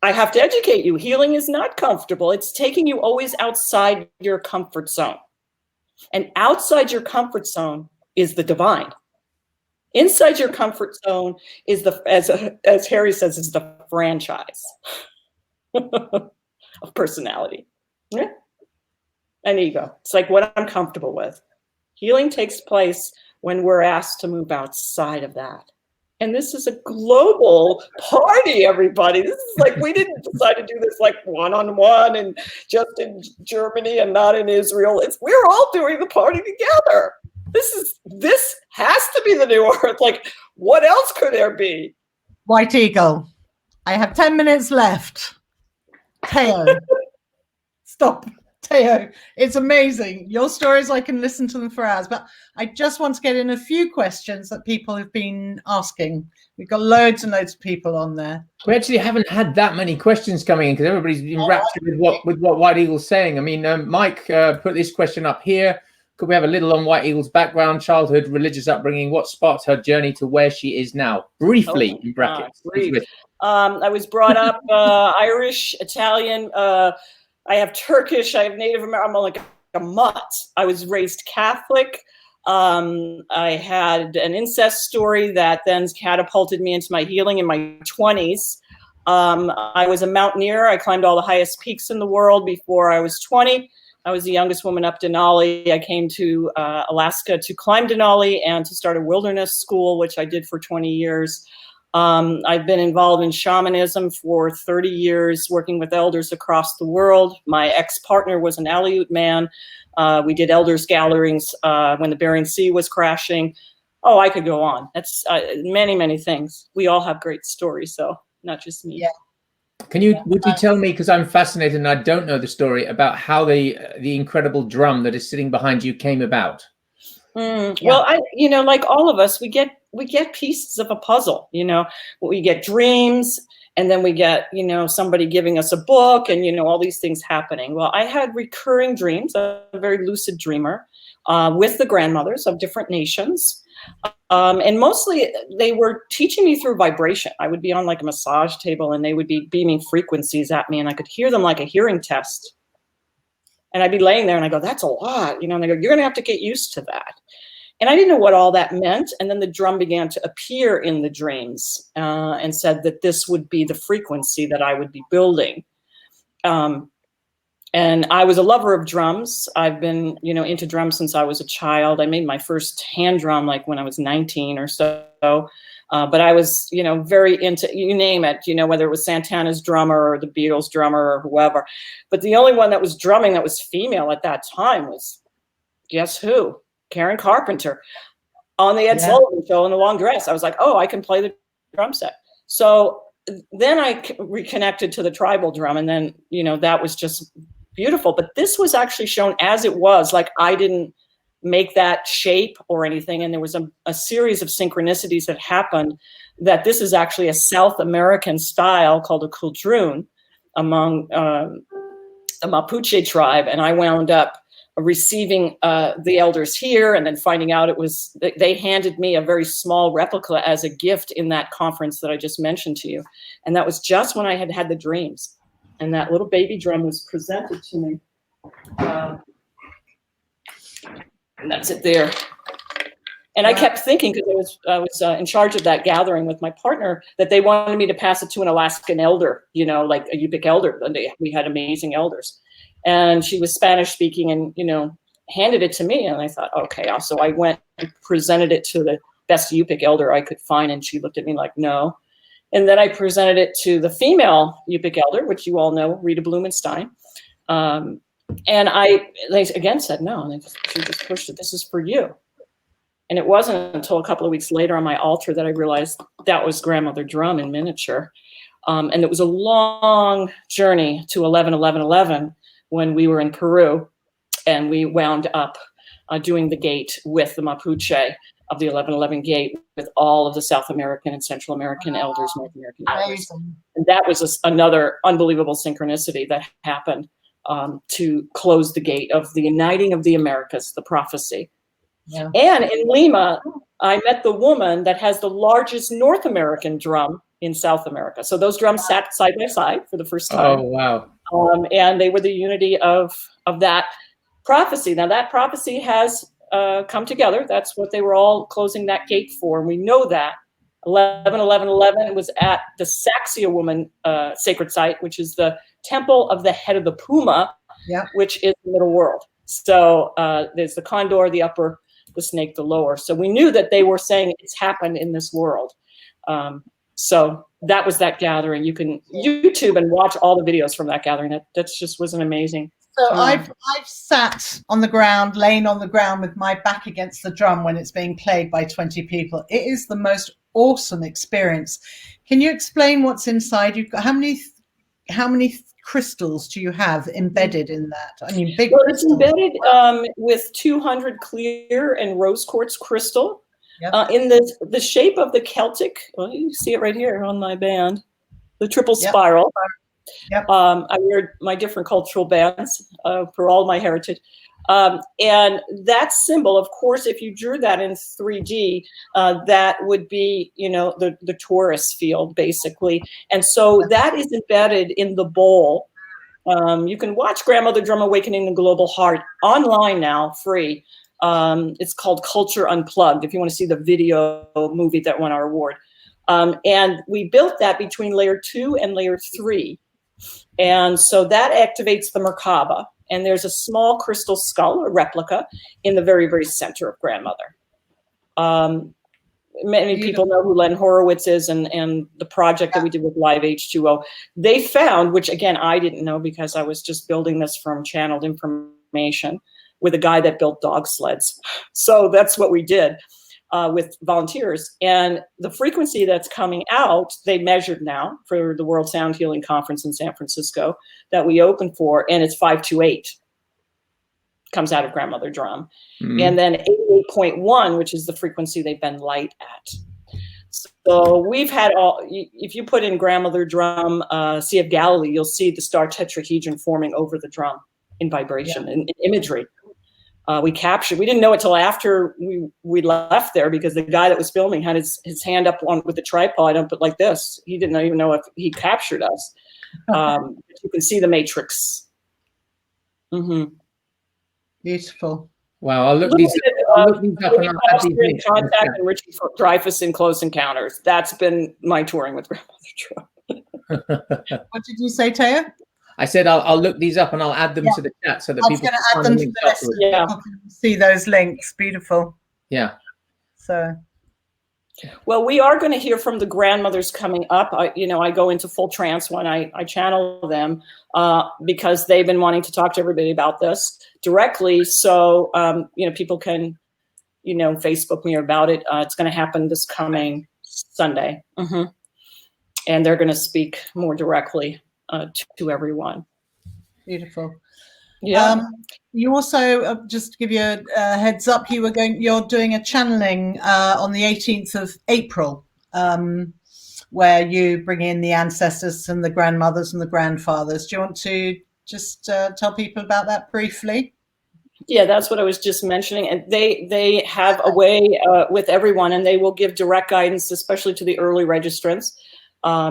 B: I have to educate you. Healing is not comfortable. It's taking you always outside your comfort zone. And outside your comfort zone is the divine. Inside your comfort zone is as Harry says, is the franchise of personality. Yeah. And ego. It's like what I'm comfortable with. Healing takes place when we're asked to move outside of that. And this is a global party, everybody. This is like, we didn't decide to do this like one-on-one and just in Germany and not in Israel. We're all doing the party together. This has to be the new earth. Like, what else could there be?
C: White Eagle, I have 10 minutes left. Teo, stop. Teo, it's amazing. Your stories, I can listen to them for hours, but I just want to get in a few questions that people have been asking. We've got loads and loads of people on there.
A: We actually haven't had that many questions coming in because everybody's been raptured with what White Eagle's saying. I mean, Mike put this question up here. Could we have a little on White Eagle's background, childhood, religious upbringing? What sparked her journey to where she is now? Briefly, in brackets.
B: I was brought up Irish, Italian. I have Turkish. I have Native American. I'm like a mutt. I was raised Catholic. I had an incest story that then catapulted me into my healing in my 20s. I was a mountaineer. I climbed all the highest peaks in the world before I was 20. I was the youngest woman up Denali. I came to Alaska to climb Denali and to start a wilderness school, which I did for 20 years. I've been involved in shamanism for 30 years, working with elders across the world. My ex-partner was an Aleut man. We did elders gatherings when the Bering Sea was crashing. Oh, I could go on. That's many, many things. We all have great stories, so not just me.
C: Yeah.
A: Would you tell me, because I'm fascinated and I don't know the story, about how the incredible drum that is sitting behind you came about?
B: Well, like all of us, we get pieces of a puzzle. We get dreams, and then we get, somebody giving us a book, and all these things happening. Well, I had recurring dreams. I'm a very lucid dreamer with the grandmothers of different nations. And mostly they were teaching me through vibration. I would be on like a massage table and they would be beaming frequencies at me and I could hear them like a hearing test. And I'd be laying there and I go, that's a lot, and they go, you're going to have to get used to that. And I didn't know what all that meant. And then the drum began to appear in the dreams and said that this would be the frequency that I would be building. And I was a lover of drums. I've been, into drums since I was a child. I made my first hand drum like when I was 19 or so. But I was, very into, you name it, whether it was Santana's drummer or the Beatles drummer or whoever. But the only one that was drumming that was female at that time was, guess who? Karen Carpenter on the Ed Sullivan Show in the long dress. I was like, oh, I can play the drum set. So then I reconnected to the tribal drum. And then, that was just beautiful. But this was actually shown as it was. Like I didn't make that shape or anything. And there was a series of synchronicities that happened that this is actually a South American style called a kuldrun among a Mapuche tribe. And I wound up receiving the elders here and then finding out they handed me a very small replica as a gift in that conference that I just mentioned to you. And that was just when I had the dreams. And that little baby drum was presented to me. And that's it there. And I kept thinking, because I was in charge of that gathering with my partner, that they wanted me to pass it to an Alaskan elder, like a Yupik elder. We had amazing elders. And she was Spanish speaking and, handed it to me. And I thought, okay. So I went and presented it to the best Yupik elder I could find. And she looked at me like, no. And then I presented it to the female Yupik elder, which you all know, Rita Blumenstein. And they again said, no, and she just pushed it. This is for you. And it wasn't until a couple of weeks later on my altar that I realized that was Grandmother Drum in miniature. And it was a long journey to 11-11-11 when we were in Peru, and we wound up doing the gate with the Mapuche of the 11-11 gate with all of the South American and Central American elders, North American elders. And that was another unbelievable synchronicity that happened to close the gate of the uniting of the Americas, the prophecy. Yeah. And in Lima, I met the woman that has the largest North American drum in South America. So those drums sat side by side for the first time.
A: Oh, wow.
B: And they were the unity of that prophecy. Now that prophecy has come together. That's what they were all closing that gate for. And we know that 11-11-11 was at the Saxia woman sacred site, which is the temple of the head of the puma, which is the middle world. So there's the condor, the upper, the snake, the lower. So we knew that they were saying it's happened in this world. So that was that gathering. You can YouTube and watch all the videos from that gathering. That just was an amazing.
C: So I've sat on the ground, laying on the ground with my back against the drum when it's being played by 20 people. It is the most awesome experience. Can you explain what's inside? You've got how many crystals do you have embedded in that? I mean, big. Well,
B: it's embedded with 200 clear and rose quartz crystal. Yep. In the shape of the Celtic. Well, you see it right here on my band, the triple spiral. Yep. I wear my different cultural bands for all my heritage. And that symbol, of course, if you drew that in 3D, that would be, the torus field, basically. And so that is embedded in the bowl. You can watch Grandmother Drum Awakening the Global Heart online now, free. It's called Culture Unplugged, if you want to see the video movie that won our award. And we built that between layer 2 and layer 3. And so that activates the Merkaba. And there's a small crystal skull, a replica, in the very, very center of Grandmother. Many people know who Len Horowitz is and the project that we did with Live H2O. They found, which again, I didn't know because I was just building this from channeled information with a guy that built dog sleds. So that's what we did with volunteers. And the frequency that's coming out, they measured now for the World Sound Healing Conference in San Francisco that we opened for, and it's 528 comes out of Grandmother Drum. Mm-hmm. And then 88.1, which is the frequency they've been light at. So we've had if you put in Grandmother Drum, Sea of Galilee, you'll see the star tetrahedron forming over the drum in vibration and imagery. We didn't know it till after we left there because the guy that was filming had his hand up with the tripod up like this. He didn't even know if he captured us. You can see the matrix. Mm-hmm.
C: Beautiful.
A: Wow, I'll look these up and I'll add these links.
B: Contact and Richard Dreyfuss in Close Encounters. That's been my touring with Grandmother Drum.
C: What did you say, Taya?
A: I said I'll look these up and I'll add them to the chat so that people can
C: add them to the list. People can see those links. Beautiful.
A: Yeah.
C: So.
B: Well, we are going to hear from the grandmothers coming up. I go into full trance when I channel them because they've been wanting to talk to everybody about this directly. So, people can, Facebook me about it. It's going to happen this coming Sunday. Mm-hmm. And they're going to speak more directly to everyone.
C: Beautiful.
B: Yeah.
C: You also, just to give you a heads up, you're doing a channeling on the 18th of April, where you bring in the ancestors and the grandmothers and the grandfathers. Do you want to just tell people about that briefly?
B: Yeah, that's what I was just mentioning. And they have a way with everyone, and they will give direct guidance, especially to the early registrants.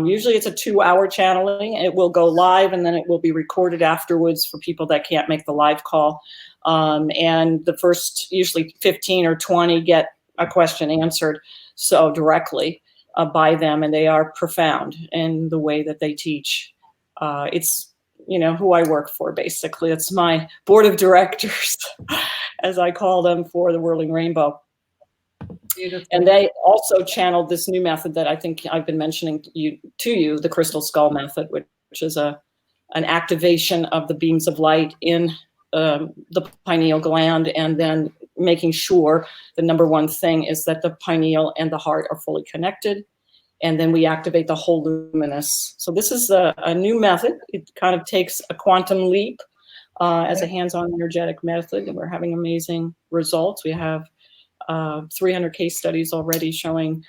B: Usually it's a 2-hour channeling. It will go live and then it will be recorded afterwards for people that can't make the live call. And the first usually 15 or 20 get a question answered directly by them, and they are profound in the way that they teach. It's, who I work for, basically. It's my board of directors, as I call them, for the Whirling Rainbow.
C: Beautiful.
B: And they also channeled this new method that I think I've been mentioning to you, the crystal skull method, which is an activation of the beams of light in the pineal gland, and then making sure the number one thing is that the pineal and the heart are fully connected. And then we activate the whole luminous. So this is a new method. It kind of takes a quantum leap as a hands-on energetic method, and we're having amazing results. We have 300 case studies already showing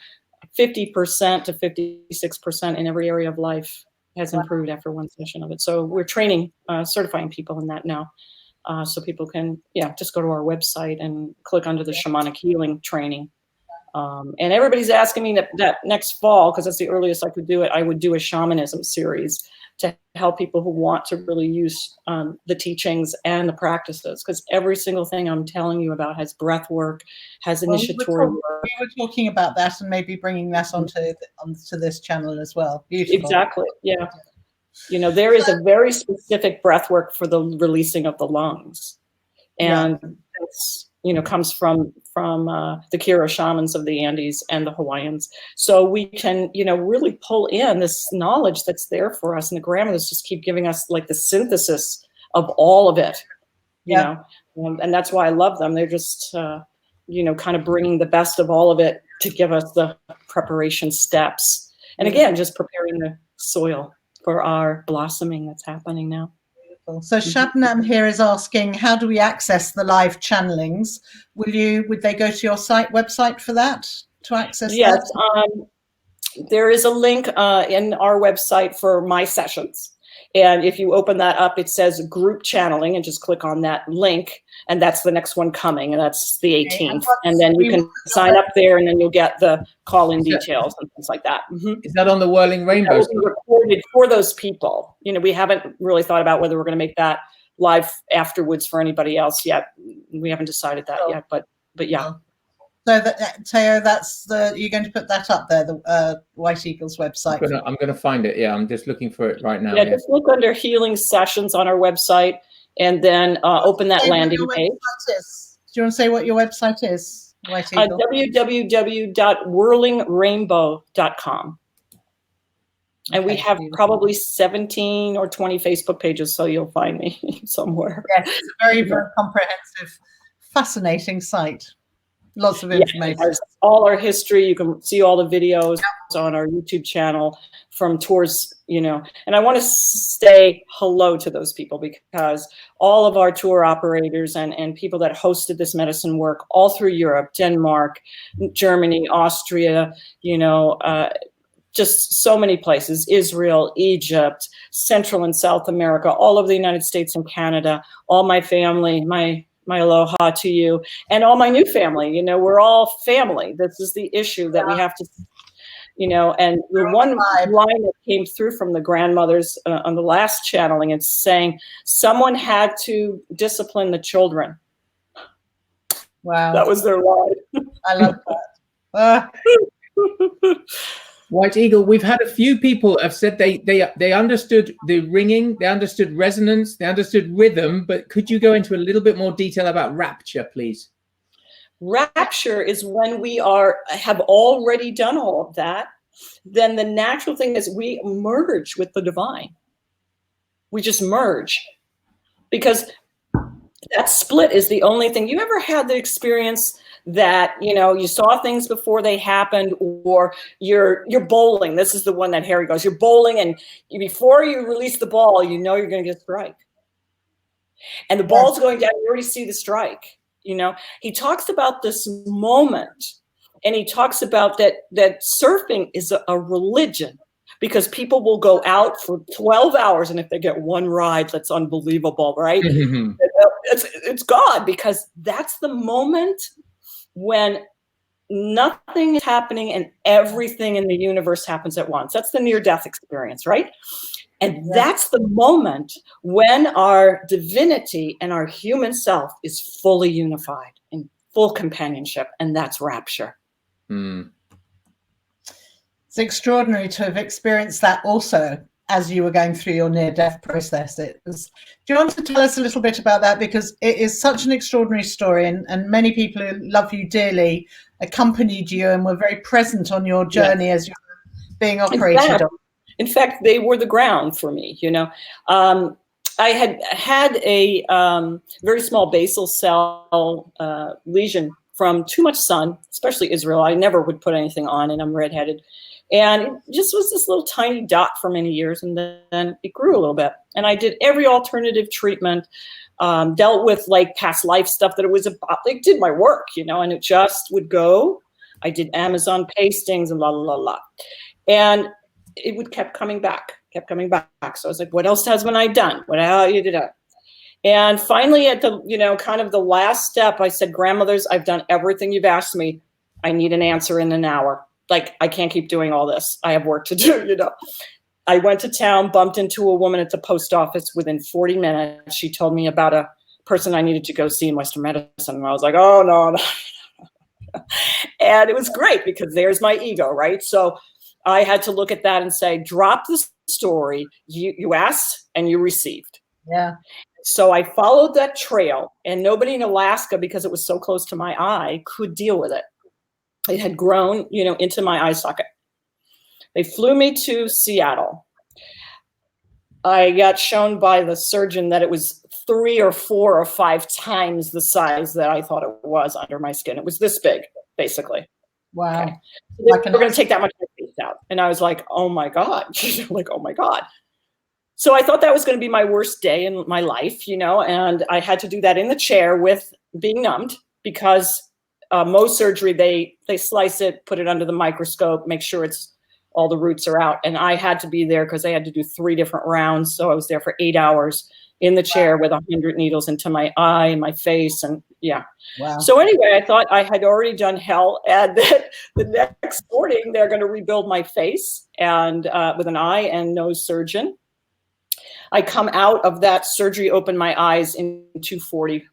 B: 50% to 56% in every area of life has improved after one session of it. So we're training, certifying people in that now. So people can, just go to our website and click under the shamanic healing training. And everybody's asking me that next fall, because that's the earliest I could do it, I would do a shamanism series to help people who want to really use the teachings and the practices, because every single thing I'm telling you about has breath work, has initiatory work.
C: We were talking about that and maybe bringing that onto this channel as well. Beautiful.
B: Exactly. Yeah. There is a very specific breath work for the releasing of the lungs. And that's, comes from the Kira shamans of the Andes and the Hawaiians. So we can, really pull in this knowledge that's there for us. And the grandmothers just keep giving us like the synthesis of all of it, you know, and that's why I love them. They're just, kind of bringing the best of all of it to give us the preparation steps. And again, just preparing the soil for our blossoming that's happening now.
C: So Shabnam here is asking, how do we access the live channelings? Would they go to your website for that, to access
B: yes,
C: that?
B: There is a link in our website for my sessions. And if you open that up, it says group channeling, and just click on that link. And that's the next one coming, and that's the 18th. And then you can sign up there, and then you'll get the call-in details and things like that. Mm-hmm.
A: Is that on the Whirling Rainbow?
B: That will be recorded for those people. We haven't really thought about whether we're going to make that live afterwards for anybody else yet. We haven't decided that yet, but yeah.
C: So Teo, you're going to put that up there, the White Eagle's website.
A: I'm going to find it. Yeah, I'm just looking for it right now.
B: Yeah, just look under healing sessions on our website, and then open that landing page.
C: Do you want to say what your website is, White Eagle?
B: www.whirlingrainbow.com. And we have probably 17 or 20 Facebook pages, so you'll find me somewhere.
C: Yes, it's a very, very comprehensive, fascinating site. Lots of information.
B: Yeah, all our history. You can see all the videos on our YouTube channel from tours, and I want to say hello to those people, because all of our tour operators and people that hosted this medicine work all through Europe, Denmark, Germany, Austria, just so many places, Israel, Egypt, Central and South America, all over the United States and Canada, all my family, my aloha to you, and all my new family. We're all family. This is the issue that we have to, and the one line that came through from the grandmothers on the last channeling, it's saying someone had to discipline the children.
C: Wow.
B: That was their line.
C: I love that.
A: White Eagle, we've had a few people have said they understood the ringing, they understood resonance, they understood rhythm, but could you go into a little bit more detail about rapture, please?
B: Rapture is when we have already done all of that. Then the natural thing is we merge with the divine. We just merge, because that split is the only thing. You ever had the experience that you saw things before they happened, or you're bowling? This is the one that Harry goes. You're bowling, and before you release the ball, you're going to get a strike, and the ball's going down. You already see the strike. He talks about this moment, and he talks about that surfing is a religion, because people will go out for 12 hours, and if they get one ride, that's unbelievable, right? Mm-hmm. It's God, because that's the moment when nothing is happening and everything in the universe happens at once. That's the near-death experience, right? And that's the moment when our divinity and our human self is fully unified in full companionship, and that's rapture.
A: Mm.
C: It's extraordinary to have experienced that also as you were going through your near-death process. Do you want to tell us a little bit about that? Because it is such an extraordinary story, and many people who love you dearly accompanied you and were very present on your journey as you were being operated on.
B: In fact, they were the ground for me, you know. I had a very small basal cell lesion from too much sun, especially Israel. I never would put anything on, and I'm redheaded. And it just was this little tiny dot for many years, and then it grew a little bit. And I did every alternative treatment, dealt with like past life stuff that it was about. Like, did my work, you know, and it just would go. I did Amazon pastings and la la la la, and it would kept coming back. So I was like, what else haven't I done? What else you did? And finally, at the, you know, kind of the last step, I said, grandmothers, I've done everything you've asked me. I need an answer in an hour. Like, I can't keep doing all this. I have work to do, you know. I went to town, bumped into a woman at the post office. Within 40 minutes, she told me about a person I needed to go see in Western medicine. And I was like, oh, no. And it was great because there's my ego, right? So I had to look at that and say, drop the story. You asked and you received.
C: Yeah.
B: So I followed that trail, and nobody in Alaska, because it was so close to my eye, could deal with it. It had grown, you know, into my eye socket. They flew me to Seattle. I got shown by the surgeon that it was 3 or 4 or 5 times the size that I thought it was under my skin. It was this big, basically.
C: Wow.
B: Okay. So we're going to take that much space out. And I was like, oh my God. Like, oh my God. So I thought that was going to be my worst day in my life, you know, and I had to do that in the chair with being numbed, because Mohs surgery, they slice it, put it under the microscope, make sure all the roots are out. And I had to be there because they had to do 3 different rounds. So I was there for 8 hours in the chair with 100 needles into my eye and my face. And yeah.
C: Wow.
B: So anyway, I thought I had already done hell. And then the next morning, they're going to rebuild my face and with an eye and nose surgeon. I come out of that surgery, open my eyes in 240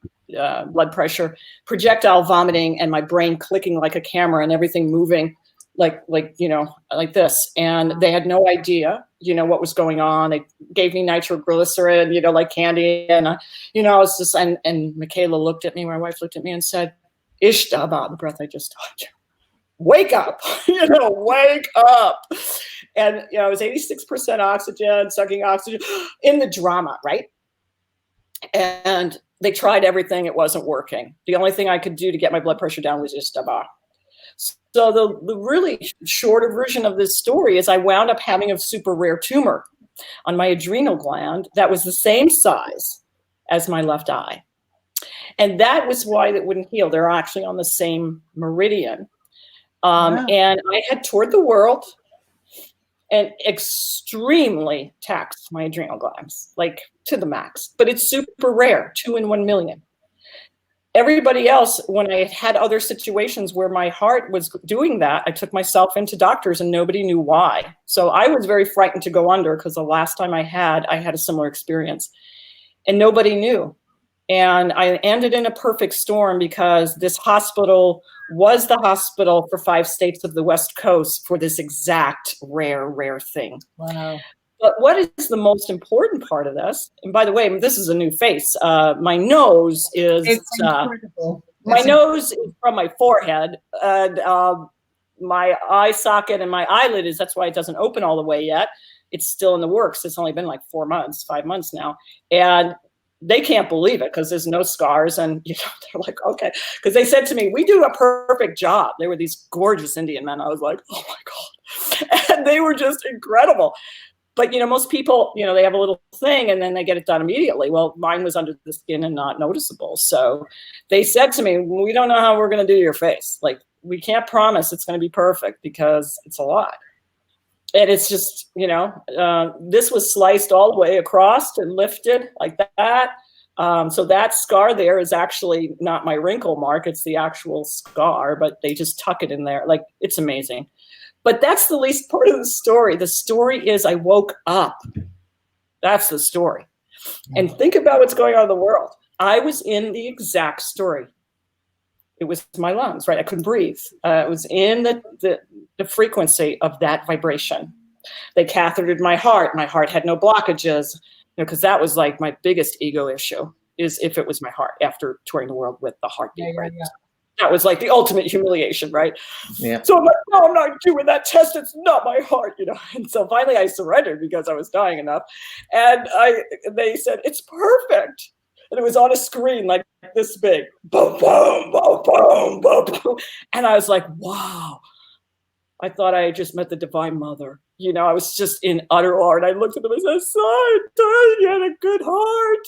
B: blood pressure, projectile vomiting, and my brain clicking like a camera and everything moving like, you know, like this. And they had no idea, you know, what was going on. They gave me nitroglycerin, you know, like candy. And, you know, I was just, and Michaela looked at me, my wife looked at me and said, Ishtaba, the breath I just taught you. Wake up, you know, wake up. And, you know, it was 86% oxygen, sucking oxygen in the drama, right? And they tried everything. It wasn't working. The only thing I could do to get my blood pressure down was Ishtaba. So the really shorter version of this story is I wound up having a super rare tumor on my adrenal gland that was the same size as my left eye. And that was why it wouldn't heal. They're actually on the same meridian.
C: Wow.
B: And I had toured the world and extremely taxed my adrenal glands, like to the max. But it's super rare, 2 in 1 million. Everybody else, when I had other situations where my heart was doing that, I took myself into doctors and nobody knew why. So I was very frightened to go under, because the last time I had a similar experience and nobody knew. And I ended in a perfect storm, because this hospital was the hospital for 5 states of the West Coast for this exact rare thing.
C: Wow.
B: But what is the most important part of this? And by the way, this is a new face. My nose is
C: incredible.
B: My nose is from my forehead, and my eye socket and my eyelid is, that's why it doesn't open all the way yet. It's still in the works. It's only been like 4 months, 5 months now. And they can't believe it because there's no scars. And you know, they're like, okay. Because they said to me, we do a perfect job. They were these gorgeous Indian men. I was like, oh my God. And they were just incredible. But, you know, most people, you know, they have a little thing and then they get it done immediately. Well, mine was under the skin and not noticeable. So they said to me, we don't know how we're going to do your face. Like, we can't promise it's going to be perfect because it's a lot. And it's just, you know, this was sliced all the way across and lifted like that. So that scar there is actually not my wrinkle mark. It's the actual scar, but they just tuck it in there. Like, it's amazing. But that's the least part of the story. The story is I woke up. That's the story. And think about what's going on in the world. I was in the exact story. It was my lungs, right? I couldn't breathe. It was in the frequency of that vibration. They cathetered my heart. My heart had no blockages, because that was like my biggest ego issue, is if it was my heart after touring the world with the heartbeat. Right? That was like the ultimate humiliation, right?
A: Yeah.
B: So I'm like, no, I'm not doing that test. It's not my heart, And so finally I surrendered because I was dying enough. And they said, it's perfect. And it was on a screen like this big. Boom, boom, boom, boom, boom, boom. And I was like, wow. I thought I had just met the Divine Mother. I was just in utter awe. And I looked at them and said, son, you had a good heart.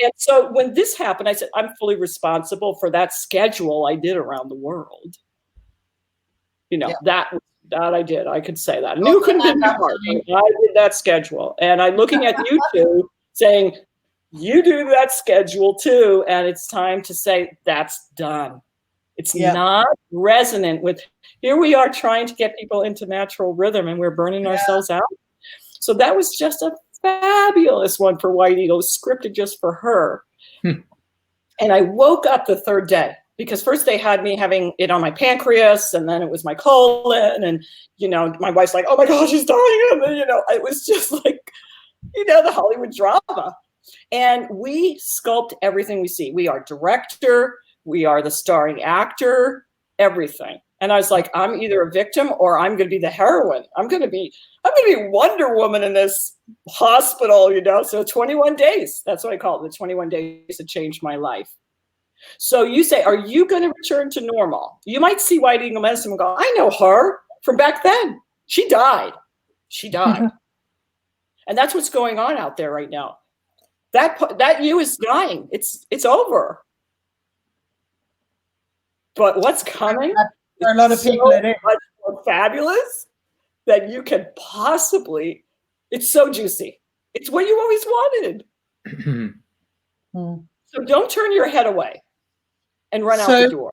B: And so when this happened, I said, I'm fully responsible for that schedule I did around the world. That I did. I could say that. And you couldn't be my heart. I did that schedule. And I'm looking at you two saying, you do that schedule too. And it's time to say, that's done. It's not resonant with, here we are trying to get people into natural rhythm and we're burning ourselves out. So that was just a fabulous one for White Eagle, scripted just for her. And I woke up the third day because first they had me having it on my pancreas and then it was my colon. And, my wife's like, oh my gosh, she's dying. And then, it was just like, the Hollywood drama. And we sculpt everything we see. We are director. We are the starring actor, everything. And I was like, I'm either a victim or I'm going to be the heroine. I'm going to be Wonder Woman in this hospital, So 21 days, that's what I call it. The 21 days that changed my life. So you say, are you going to return to normal? You might see White Eagle Medicine and go, I know her from back then. She died. And that's what's going on out there right now. That you is dying. It's over. But what's coming?
C: There are a lot of people that are
B: much more fabulous that you can possibly. It's so juicy. It's what you always wanted. So don't turn your head away and run out the door.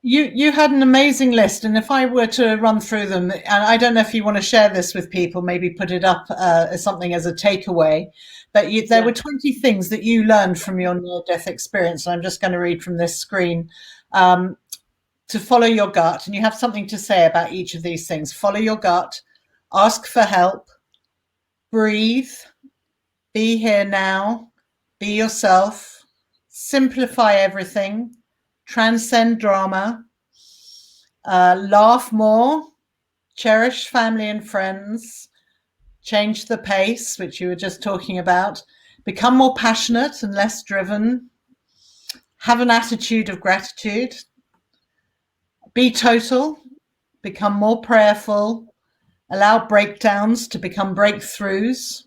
C: You had an amazing list, and if I were to run through them, and I don't know if you want to share this with people, maybe put it up as something as a takeaway, but there were 20 things that you learned from your near-death experience, and I'm just going to read from this screen. To follow your gut, and you have something to say about each of these things. Follow your gut, ask for help, breathe, be here now, be yourself, simplify everything, transcend drama, laugh more, cherish family and friends, change the pace, which you were just talking about, become more passionate and less driven, have an attitude of gratitude, be total, become more prayerful, allow breakdowns to become breakthroughs,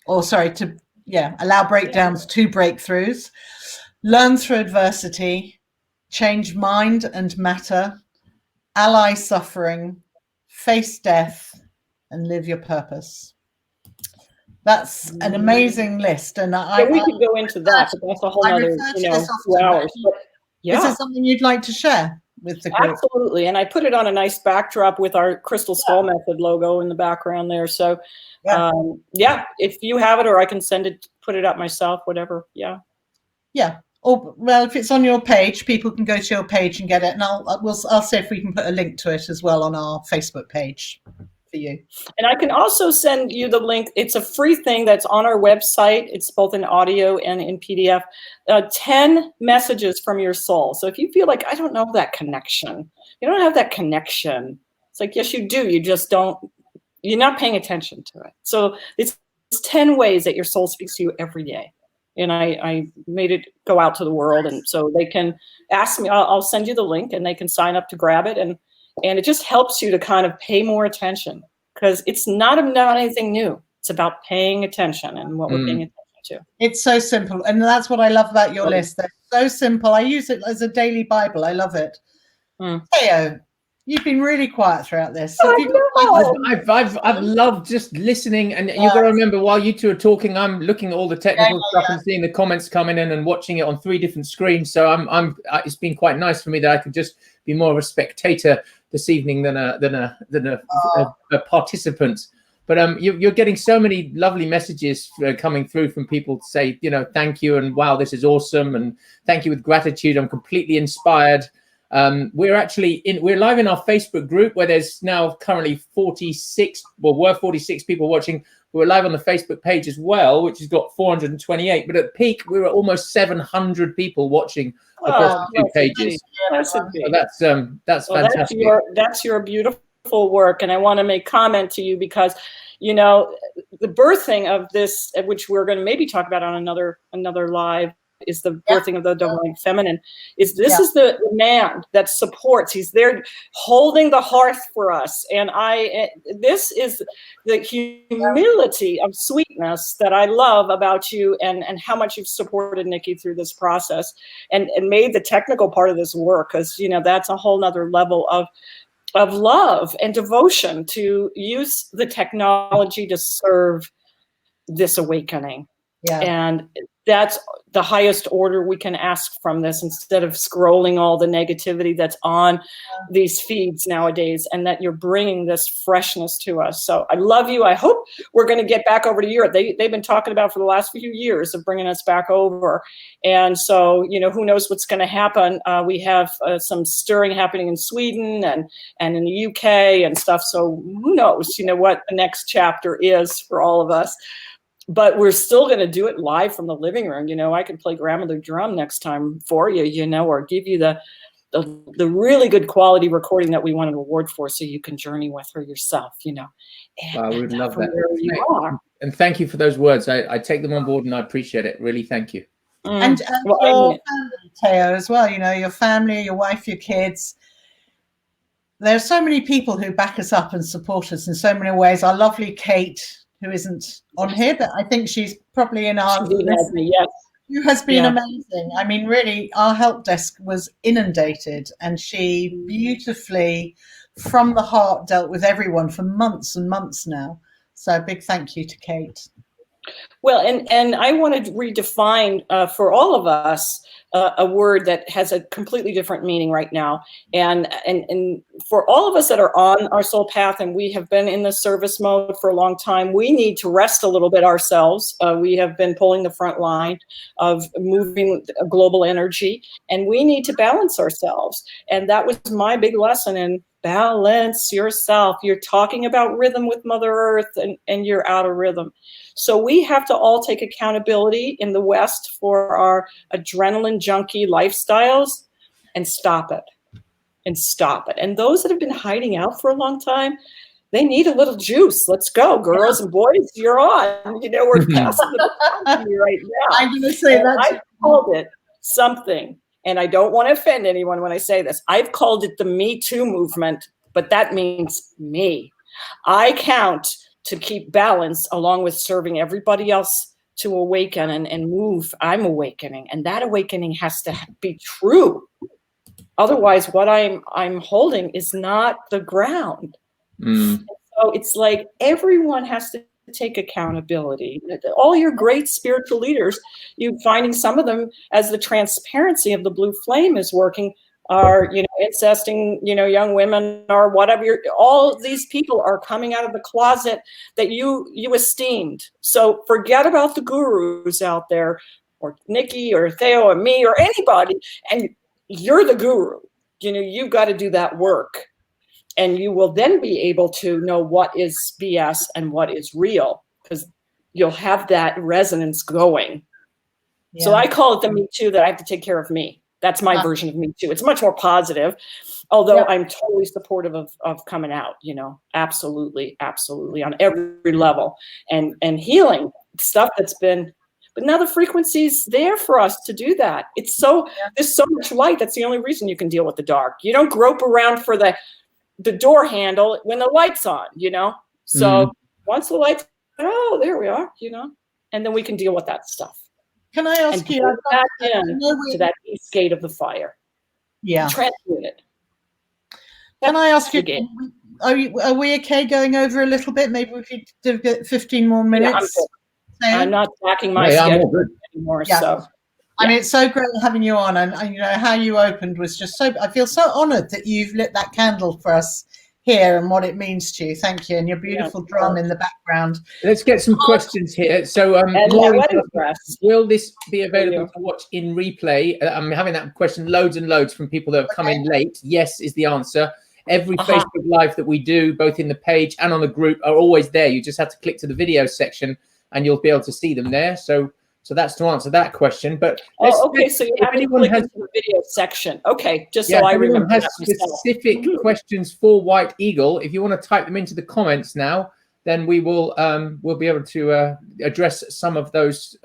C: allow breakdowns to breakthroughs, learn through adversity, change mind and matter, ally suffering, face death, and live your purpose. That's an amazing list. And
B: we could go into that, but that's a whole other 2 hours.
C: Is there something you'd like to share with the group?
B: Absolutely. And I put it on a nice backdrop with our Crystal Skull Method logo in the background there. So if you have it, or I can put it up myself, whatever. Yeah.
C: Or, well, if it's on your page, people can go to your page and get it. And I'll see if we can put a link to it as well on our Facebook page for you.
B: And I can also send you the link. It's a free thing that's on our website. It's both in audio and in PDF. 10 messages from your soul. So if you feel like, I don't know that connection, you don't have that connection. It's like, yes, you do. You just don't, you're not paying attention to it. So it's 10 ways that your soul speaks to you every day. And I made it go out to the world. And so they can ask me, I'll send you the link and they can sign up to grab it. And it just helps you to kind of pay more attention, because it's not about anything new. It's about paying attention and what we're paying attention to.
C: It's so simple. And that's what I love about your list. They're so simple. I use it as a daily Bible. I love it. Theo, you've been really quiet throughout this.
A: I've loved just listening, and you've got to remember, while you two are talking, I'm looking at all the technical stuff and seeing the comments coming in and watching it on 3 different screens. So it's been quite nice for me that I could just be more of a spectator this evening than a participant. But you're getting so many lovely messages coming through from people to say, thank you, and wow, this is awesome, and thank you with gratitude. I'm completely inspired. We're live in our Facebook group where there's now currently 46, well, were 46 people watching. We're live on the Facebook page as well, which has got 428. But at peak, we were almost 700 people watching across the 2 pages. So that's fantastic.
B: That's your beautiful work, and I want to make comment to you because, you know, the birthing of this, which we're going to maybe talk about on another live, is the birthing of the divine feminine. Is the man that supports. He's there holding the hearth for us, and this is the humility of sweetness that I love about you, and how much you've supported Nikki through this process, and made the technical part of this work, because, you know, that's a whole nother level of love and devotion to use the technology to serve this awakening. And that's the highest order we can ask from this, instead of scrolling all the negativity that's on these feeds nowadays, and that you're bringing this freshness to us. So I love you. I hope we're going to get back over to Europe. They've been talking about for the last few years of bringing us back over. And so, you know, who knows what's going to happen. We have some stirring happening in Sweden and in the UK and stuff. So who knows, you know, what the next chapter is for all of us. But we're still going to do it live from the living room. You know, I can play grandmother drum next time for you, you know, or give you the really good quality recording that we won an award for, so you can journey with her yourself, you know. And
A: I would love that. And thank you for those words. I take them on board, and I appreciate it. Really, thank you.
C: And your family, Teo, as well. You know, your family, your wife, your kids. There are so many people who back us up and support us in so many ways. Our lovely Kate, who isn't on here, but I think she's probably in our list. Who has been amazing. I mean, really, our help desk was inundated, and she beautifully, from the heart, dealt with everyone for months and months now. So a big thank you to Kate.
B: Well, and I want to redefine for all of us a word that has a completely different meaning right now. And for all of us that are on our soul path, and we have been in the service mode for a long time, we need to rest a little bit ourselves. We have been pulling the front line of moving global energy, and we need to balance ourselves. And that was my big lesson in balance yourself. You're talking about rhythm with Mother Earth, and you're out of rhythm. So we have to all take accountability in the West for our adrenaline junkie lifestyles, and stop it. And those that have been hiding out for a long time, they need a little juice. Let's go, girls and boys. You're on. You know, we're passing the baton right now.
C: I'm going to say that.
B: I called it something, and I don't want to offend anyone when I say this. I've called it the Me Too movement, but that means me. I count to keep balance along with serving everybody else to awaken and move. I'm awakening, and that awakening has to be true. Otherwise, what I'm holding is not the ground. So it's like everyone has to take accountability. All your great spiritual leaders, you finding some of them, as the transparency of the blue flame is working, are, you know, incesting, you know, young women or whatever. All these people are coming out of the closet that you esteemed. So forget about the gurus out there, or Nikki or Theo or me or anybody, and you're the guru. You know, you've got to do that work, and you will then be able to know what is BS and what is real, because you'll have that resonance going. Yeah. So I call it the Me Too, that I have to take care of me. That's my version of Me Too. It's much more positive, although I'm totally supportive of coming out, you know, absolutely on every level, and healing stuff that's been, but now the frequency's there for us to do that. It's there's so much light. That's the only reason you can deal with the dark. You don't grope around for the door handle when the light's on, you know? So once the light's, oh, there we are, you know, and then we can deal with that stuff.
C: Can I ask you
B: back to that east gate of the fire?
C: Yeah.
B: Transmute it.
C: Can I ask you, are we okay going over a little bit? Maybe we could do 15 more minutes.
B: Yeah, I'm not backing my schedule anymore. Yeah. So
C: I mean, it's so great having you on, and you know how you opened was just so. I feel so honoured that you've lit that candle for us hear and what it means to you. Thank you. And your beautiful drum in the background.
A: Let's get some questions here. So, will this be available to watch in replay? I'm having that question loads and loads from people that have come in late. Yes is the answer. Every Facebook Live that we do, both in the page and on the group, are always there. You just have to click to the video section and you'll be able to see them there. So that's to answer that question. But
B: so you have to click into the video section. Okay, just so I remember.
A: Has specific questions for White Eagle. If you want to type them into the comments now, then we will we'll be able to address some of those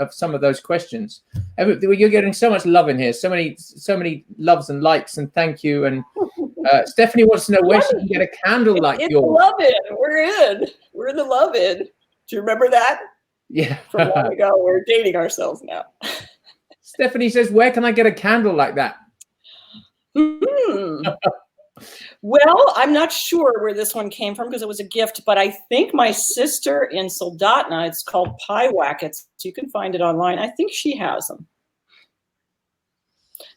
A: questions. You're getting so much love in here, so many loves and likes, and thank you. And Stephanie wants to know where she can get a candle like yours.
B: Love-in. We're in the love-in. Do you remember that?
A: Yeah.
B: From long ago. We're dating ourselves now.
A: Stephanie says, where can I get a candle like that?
B: Well, I'm not sure where this one came from because it was a gift, but I think my sister in Soldotna, it's called Pie Wackets. So you can find it online. I think she has them.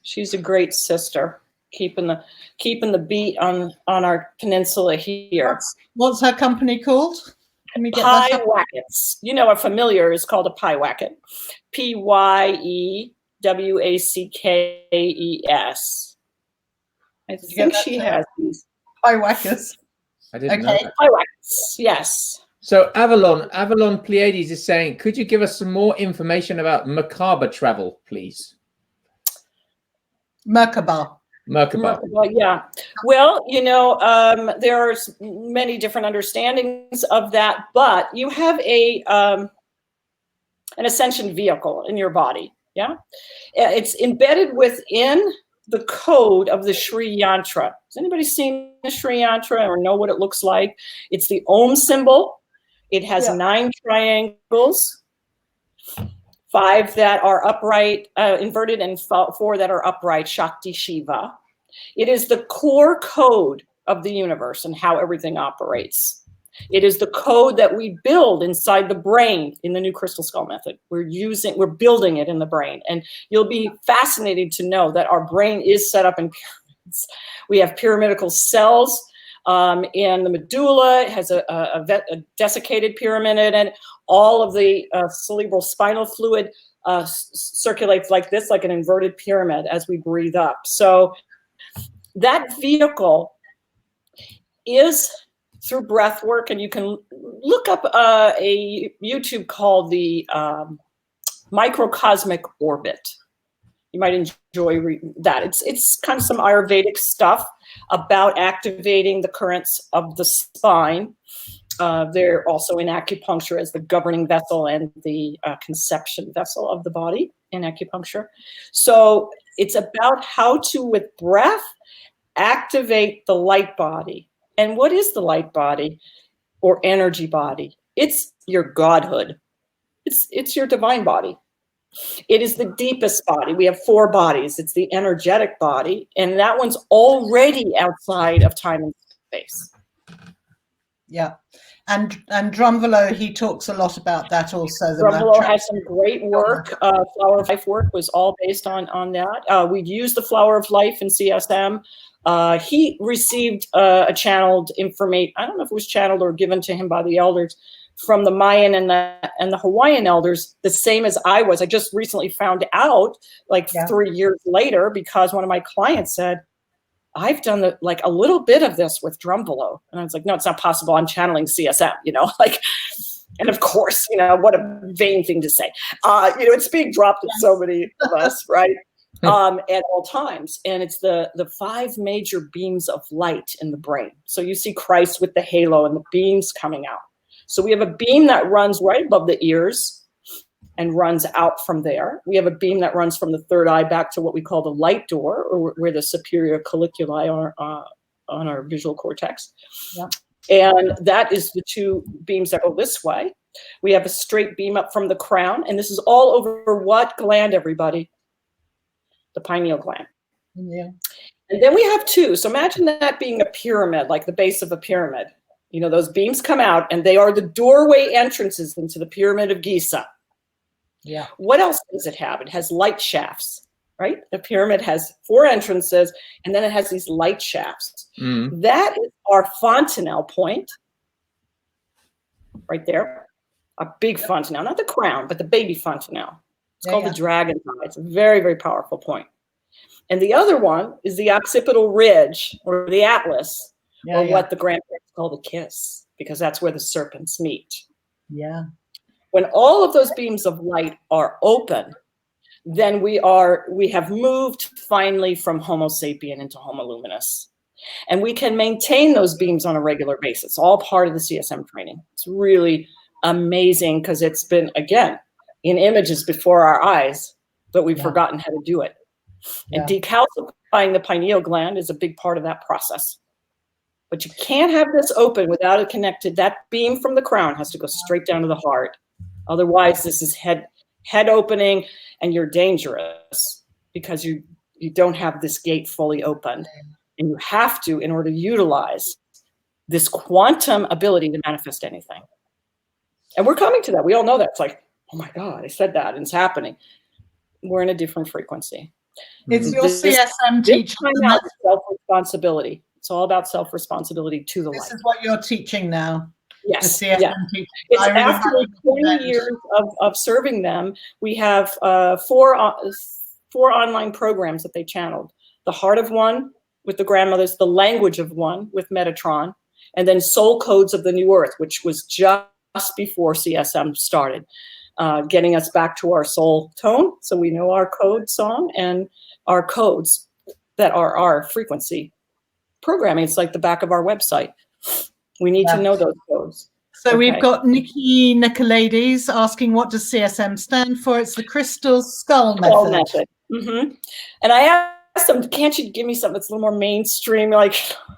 B: She's a great sister, keeping the beat on our peninsula here.
C: What's her company called? Can we get
B: Pie Wackets. You know, a familiar is called a Pie Wacket. Pyewackes. I think she has these.
C: Pie Wackers.
A: I didn't know that.
B: Pie Wackets, yes.
A: So Avalon Pleiades is saying, could you give us some more information about Merkaba travel, please?
C: Merkaba,
B: yeah. Well, you know, there are many different understandings of that, but you have an ascension vehicle in your body. Yeah, it's embedded within the code of the Sri Yantra. Has anybody seen the Sri Yantra or know what it looks like? It's the Om symbol. It has 9 triangles, 5 that are upright, inverted, and 4 that are upright, Shakti Shiva. It is the core code of the universe and how everything operates. It is the code that we build inside the brain in the new crystal skull method. We're building it in the brain. And you'll be fascinated to know that our brain is set up in pyramids. We have pyramidical cells in the medulla. It has a desiccated pyramid in it. All of the cerebral spinal fluid circulates like this, like an inverted pyramid as we breathe up. So that vehicle is through breath work, and you can look up a YouTube called the Microcosmic Orbit. You might enjoy that. It's kind of some Ayurvedic stuff about activating the currents of the spine. They're also in acupuncture as the governing vessel and the conception vessel of the body in acupuncture. So it's about how to, with breath, activate the light body. And what is the light body or energy body? It's your godhood. It's your divine body. It is the deepest body. We have 4 bodies. It's the energetic body, and that one's already outside of time and space.
C: Yeah. And Drumvalo, he talks a lot about that also.
B: Drumvalo has some great work. Flower of Life work was all based on that. We've used the Flower of Life in CSM. He received a channeled information. I don't know if it was channeled or given to him by the elders from the Mayan and the Hawaiian elders, the same as I was. I just recently found out, 3 years later, because one of my clients said, I've done a little bit of this with Drumvalo. And I was like, no, it's not possible. I'm channeling CSM, and of course, what a vain thing to say. It's being dropped at so many of us, right? At all times. And it's the 5 major beams of light in the brain. So you see Christ with the halo and the beams coming out. So we have a beam that runs right above the ears and runs out from there. We have a beam that runs from the 3rd eye back to what we call the light door, or where the superior colliculi are on our visual cortex. Yeah. And that is the 2 beams that go this way. We have a straight beam up from the crown, and this is all over what gland, everybody? The pineal gland.
C: Yeah.
B: And then we have 2. So imagine that being a pyramid, like the base of a pyramid. Those beams come out, and they are the doorway entrances into the Pyramid of Giza. Yeah. What else does it have? It has light shafts. right? The pyramid has 4 entrances, and then it has these light shafts. That is our fontanelle point, right there. A big fontanelle, not the crown, but the baby fontanelle. It's called the dragon's eye. It's a very, very powerful point. And the other one is the occipital ridge, or the atlas, or what the grandparents call the kiss, because that's where the serpents meet.
C: Yeah.
B: When all of those beams of light are open, then we have moved finally from Homo sapien into Homo luminous. And we can maintain those beams on a regular basis, all part of the CSM training. It's really amazing because it's been, again, in images before our eyes, but we've forgotten how to do it. And decalcifying the pineal gland is a big part of that process. But you can't have this open without it connected. That beam from the crown has to go straight down to the heart. Otherwise, this is head opening, and you're dangerous because you don't have this gate fully opened. And you have to, in order to utilize this quantum ability to manifest anything. And we're coming to that. We all know that. It's like, oh my God, I said that, and it's happening. We're in a different frequency.
C: It's your CSM teaching.
B: Self-responsibility. It's all about self-responsibility to the light.
C: This is what you're teaching now.
B: Yes.
C: The CSM teaching.
B: It's after 20 years of serving them, we have 4 online programs that they channeled. The Heart of One with the grandmothers, the Language of One with Metatron, and then Soul Codes of the New Earth, which was just before CSM started, getting us back to our soul tone. So we know our code song and our codes that are our frequency programming. It's like the back of our website. We need to know those codes.
C: So we've got Nikki Nicolaides asking, what does CSM stand for? It's the Crystal Skull Method.
B: And I asked them, can't you give me something that's a little more mainstream? Like,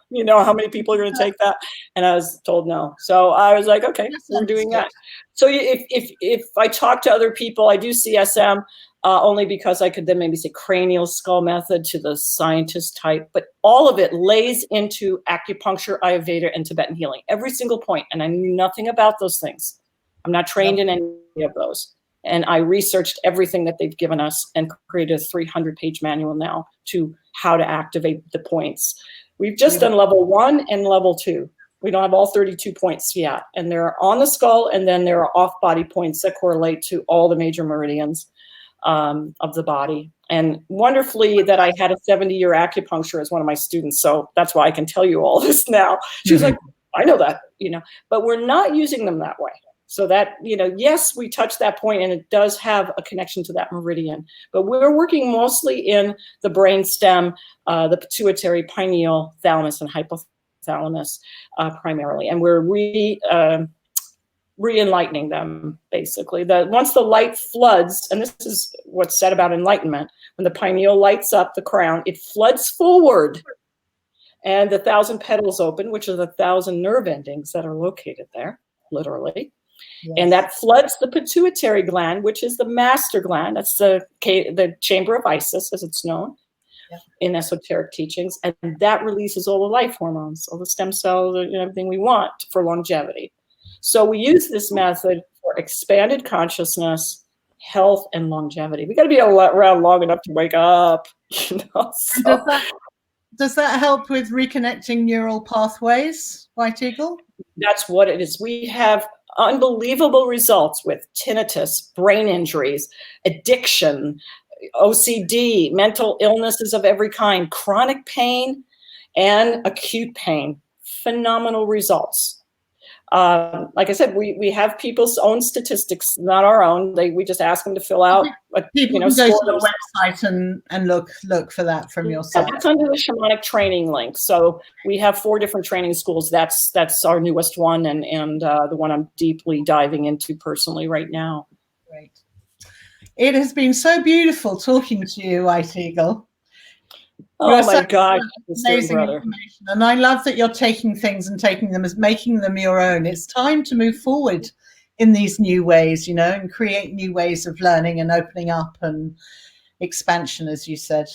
B: you know, how many people are going to take that? And I was told no. So I was like, okay, we're doing that. So if I talk to other people, I do CSM only because I could then maybe say cranial skull method to the scientist type, but all of it lays into acupuncture, Ayurveda, and Tibetan healing, every single point. And I knew nothing about those things. I'm not trained in any of those. And I researched everything that they've given us and created a 300-page manual now to how to activate the points. We've just done level 1 and level 2. We don't have all 32 points yet. And they're on the skull, and then there are off-body points that correlate to all the major meridians of the body. And wonderfully that I had a 70-year acupuncture as one of my students. So that's why I can tell you all this now. She was like, I know that, you know, but we're not using them that way. So that, you know, yes, we touch that point and it does have a connection to that meridian, but we're working mostly in the brain stem, the pituitary, pineal, thalamus, and hypothalamus primarily. And we're re-enlightening them, basically. Once the light floods, and this is what's said about enlightenment, when the pineal lights up the crown, it floods forward, and the 1,000 petals open, which are the 1,000 nerve endings that are located there, literally. Yes. And that floods the pituitary gland, which is the master gland. That's the chamber of Isis, as it's known in esoteric teachings. And that releases all the life hormones, all the stem cells, and everything we want for longevity. So we use this method for expanded consciousness, health, and longevity. We got to be around long enough to wake up. You know? So,
C: does that help with reconnecting neural pathways, White Eagle?
B: That's what it is. We have unbelievable results with tinnitus, brain injuries, addiction, OCD, mental illnesses of every kind, chronic pain, and acute pain. Phenomenal results. Like I said, we have people's own statistics, not our own. We just ask them to fill out.
C: People can go to the website and look for that from your site.
B: That's under the shamanic training link. So we have 4 different training schools. That's our newest one, and the one I'm deeply diving into personally right now.
C: Great. It has been so beautiful talking to you, White Eagle.
B: Oh my God,
C: amazing information. And I love that you're taking things and making them your own. It's time to move forward in these new ways, you know, and create new ways of learning and opening up and expansion, as you said.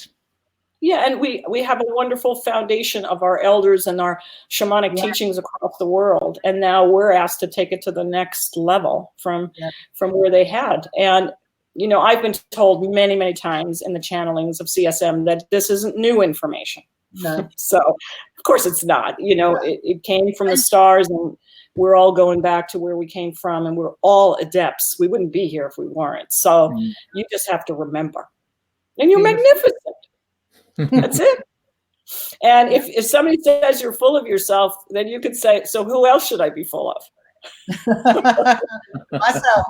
B: Yeah, and we have a wonderful foundation of our elders and our shamanic teachings across the world. And now we're asked to take it to the next level from where they had. And you know, I've been told many, many times in the channelings of CSM that this isn't new information.
C: No.
B: So, of course, it's not. You know, it came from the stars, and we're all going back to where we came from, and we're all adepts. We wouldn't be here if we weren't. So you just have to remember. And you're magnificent. That's it. And if somebody says you're full of yourself, then you could say, so who else should I be full of?
C: Myself.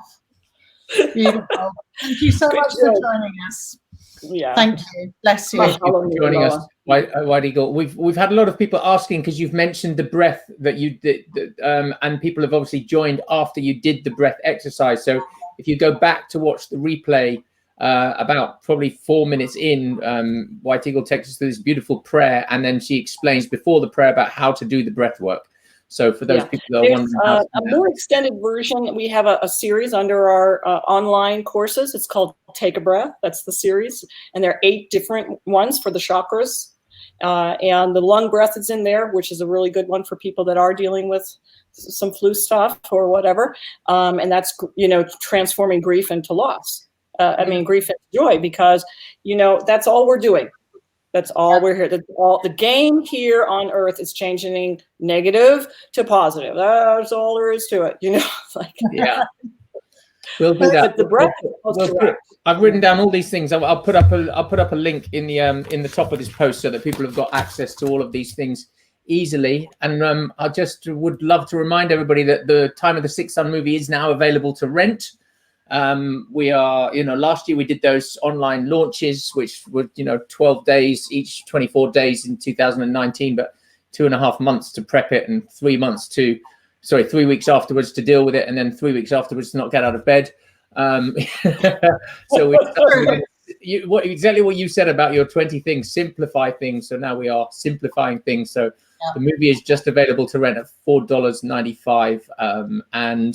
C: Beautiful. Thank you so much for joining us.
B: Yeah.
C: Thank you. Bless you.
A: Thank you for joining us, White Eagle. We've had a lot of people asking, because you've mentioned the breath that you did, and people have obviously joined after you did the breath exercise. So if you go back to watch the replay, about probably 4 minutes in, White Eagle takes us through this beautiful prayer, and then she explains before the prayer about how to do the breath work. So for those people that are wondering,
B: a more extended version, we have a series under our online courses. It's called Take a Breath. That's the series, and there are 8 different ones for the chakras, and the lung breath is in there, which is a really good one for people that are dealing with some flu stuff or whatever, and that's, you know, transforming grief into loss. I mean, grief into joy, because, you know, that's all we're doing. That's all we're here. That's all the game here on Earth is changing negative to positive. That's all there is to it. You know, like,
A: we'll do that.
B: But the breath.
A: I've written down all these things. I'll put up a link in the top of this post so that people have got access to all of these things easily. And I just would love to remind everybody that the Time of the Sixth Sun movie is now available to rent. We are, you know, last year we did those online launches, which were, you know, 12 days each, 24 days in 2019, but 2.5 months to prep it, and 3 weeks afterwards to deal with it, and then 3 weeks afterwards to not get out of bed. So exactly what you said about your 20 things, simplify things. So now we are simplifying things. So the movie is just available to rent at $4.95, and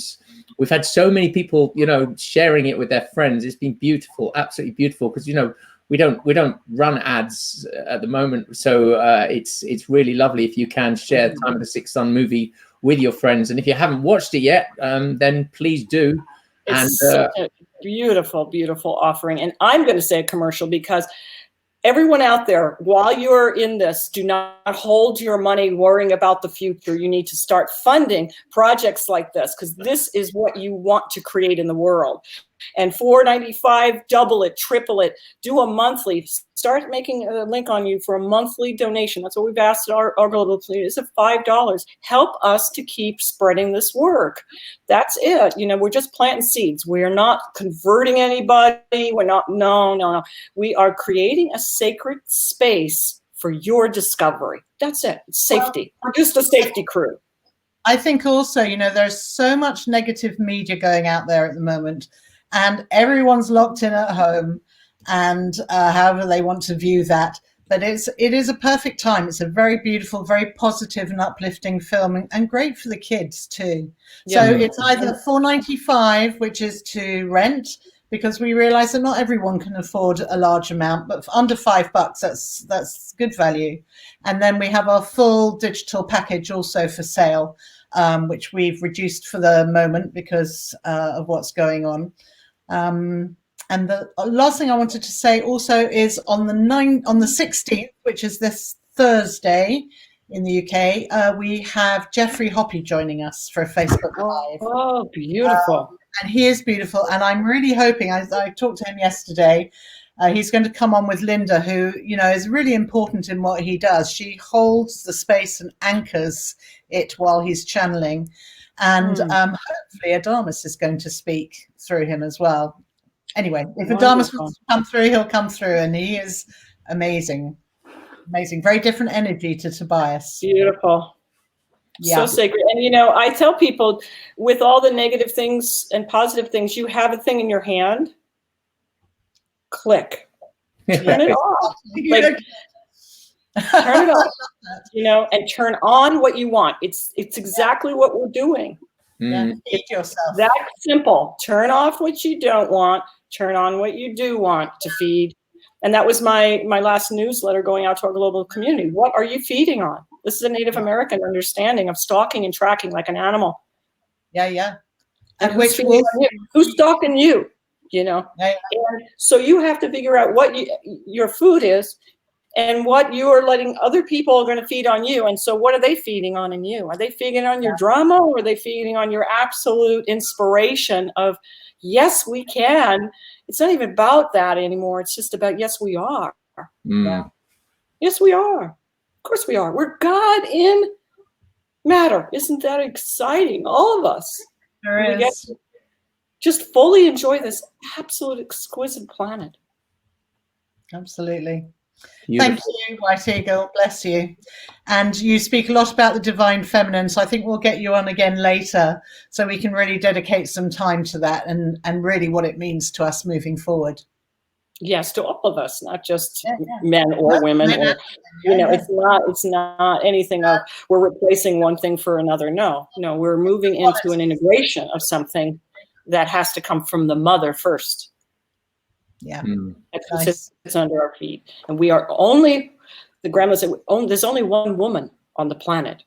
A: we've had so many people, you know, sharing it with their friends. It's been beautiful, absolutely beautiful, because, you know, we don't run ads at the moment, so it's really lovely if you can share Time of the Sixth Sun movie with your friends. And if you haven't watched it yet, then please do.
B: It's such a beautiful, beautiful offering. And I'm going to say a commercial, because everyone out there, while you're in this, do not hold your money worrying about the future. You need to start funding projects like this, because this is what you want to create in the world. And $4.95, double it, triple it, do a monthly. Start making a link on you for a monthly donation. That's what we've asked our global community. It's $5. Help us to keep spreading this work. That's it. You know, we're just planting seeds. We're not converting anybody. We're not, no. We are creating a sacred space for your discovery. That's it. It's safety. We're just a safety crew.
C: I think also, you know, there's so much negative media going out there at the moment, and everyone's locked in at home, and however they want to view that. But it is a perfect time. It's a very beautiful, very positive and uplifting film, and great for the kids too. So it's either $4.95, which is to rent, because we realize that not everyone can afford a large amount, but for under $5, that's good value. And then we have our full digital package also for sale, which we've reduced for the moment because of what's going on. And the last thing I wanted to say also is on the 16th, which is this Thursday in the UK, we have Jeffrey Hoppy joining us for a Facebook Live.
B: Oh, beautiful.
C: And he is beautiful. And I'm really hoping, I talked to him yesterday, he's going to come on with Linda, who, you know, is really important in what he does. She holds the space and anchors it while he's channeling. And hopefully Adamus is going to speak through him as well. Anyway, if Adamus wants to come through, he'll come through, and he is amazing. Amazing. Very different energy to Tobias.
B: Beautiful.
C: Yeah.
B: So sacred. And, you know, I tell people, with all the negative things and positive things, you have a thing in your hand. Click. Turn it off. Like, turn it off. You know, and turn on what you want. It's exactly what we're doing.
C: Yeah, feed yourself.
B: That simple. Turn off what you don't want. Turn on what you do want to feed. And that was my last newsletter going out to our global community. What are you feeding on? This is a Native American understanding of stalking and tracking like an animal.
C: Yeah.
B: And who's stalking you? you know.
C: Yeah.
B: And so you have to figure out what your food is and what you are letting other people are going to feed on you. And so what are they feeding on in you? Are they feeding on your drama, or are they feeding on your absolute inspiration of, yes, we can? It's not even about that anymore. It's just about, yes, we are.
A: Yeah.
B: Yes, we are. Of course we are. We're God in matter. Isn't that exciting? All of us.
C: There
B: We get
C: is.
B: to just fully enjoy this absolute exquisite planet.
C: Absolutely.
A: Beautiful.
C: Thank you, White Eagle. Bless you. And you speak a lot about the divine feminine, so I think we'll get you on again later so we can really dedicate some time to that and really what it means to us moving forward.
B: Yes, to all of us, not just men or women, or it's not anything of we're replacing one thing for another. No, we're moving into an integration of something that has to come from the mother first.
C: Yeah,
B: That's what sits under our feet, and we are only, the grandma said, there's only one woman on the planet,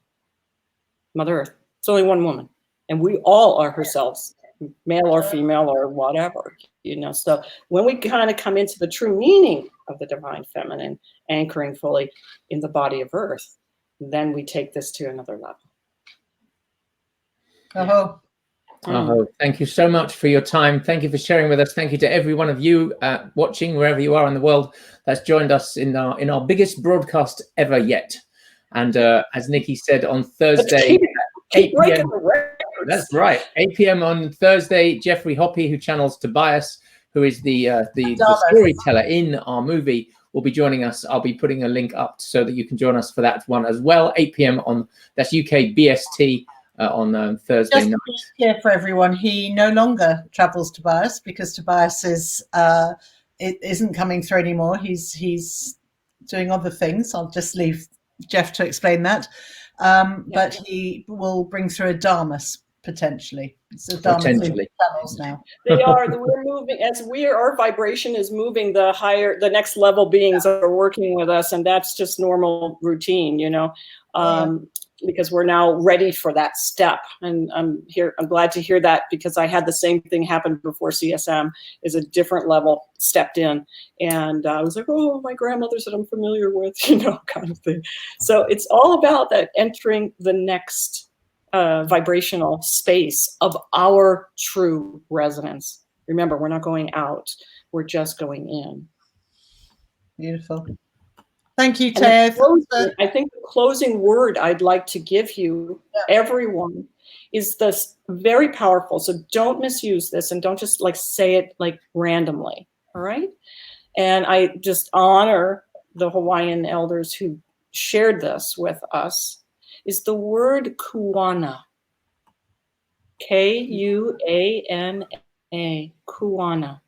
B: Mother Earth. It's only one woman, and we all are herselves, male or female or whatever, So when we kind of come into the true meaning of the divine feminine, anchoring fully in the body of Earth, then we take this to another level.
A: Thank you so much for your time. Thank you for sharing with us. Thank you to every one of you watching wherever you are in the world that's joined us in our biggest broadcast ever yet. And as Nikki said, on Thursday, 8 p.m. That's right. 8 p.m. on Thursday, Jeffrey Hoppe, who channels Tobias, who is the storyteller in our movie, will be joining us. I'll be putting a link up so that you can join us for that one as well. 8 p.m. that's UK BST on Thursday night.
C: Just here for everyone, he no longer travels Tobias because Tobias isn't coming through anymore. He's doing other things. I'll just leave Jeff to explain that. But he will bring through a Dharmas potentially. So
A: potentially
C: channels now.
B: They are. We're moving our vibration is moving. The next level beings are working with us, and that's just normal routine, because we're now ready for that step. And I'm glad to hear that, because I had the same thing happen before CSM. Is a different level stepped in, and I was like, oh, my grandmother's that I'm familiar with, kind of thing. So it's all about that, entering the next vibrational space of our true resonance. Remember, we're not going out, we're just going in.
C: Beautiful. Thank you, Tev.
B: I think the closing word I'd like to give you, everyone, is this very powerful. So don't misuse this, and don't just say it randomly. All right. And I just honor the Hawaiian elders who shared this with us. Is the word kuana. Kuana. Kuana.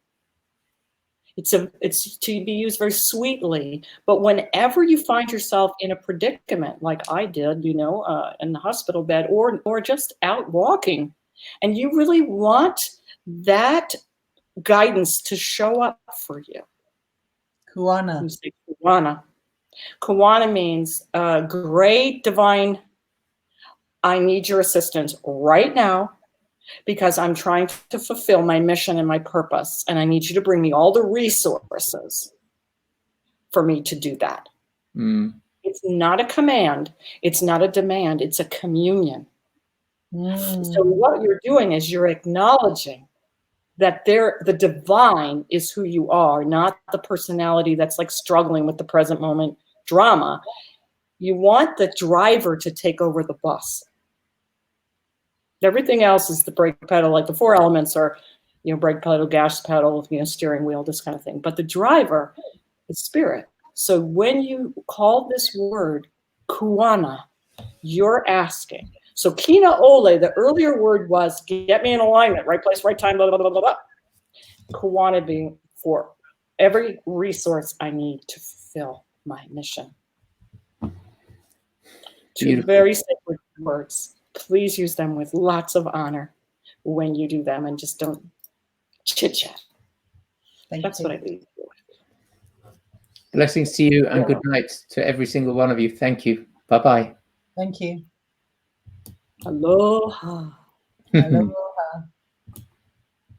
B: It's to be used very sweetly, but whenever you find yourself in a predicament, like I did, in the hospital bed, or just out walking, and you really want that guidance to show up for you.
C: Kuana.
B: You say kuana. Kuana means great divine, I need your assistance right now, because I'm trying to fulfill my mission and my purpose, and I need you to bring me all the resources for me to do that. It's not a command. It's not a demand. It's a communion. So what you're doing is you're acknowledging that the divine is who you are, not the personality that's struggling with the present moment drama. You want the driver to take over the bus. Everything else is the brake pedal, like the four elements are, brake pedal, gas pedal, steering wheel, this kind of thing. But the driver is spirit. So when you call this word kuana, you're asking. So kina ole, the earlier word was get me in alignment, right place, right time, blah, blah, blah, blah, blah. Kuana being for every resource I need to fulfill my mission. Two very sacred words. Please use them with lots of honor when you do them, and just don't chit-chat. That's what I leave you with.
A: Blessings to you, and good night to every single one of you. Thank you. Bye-bye.
C: Thank you.
B: Aloha.
C: Aloha.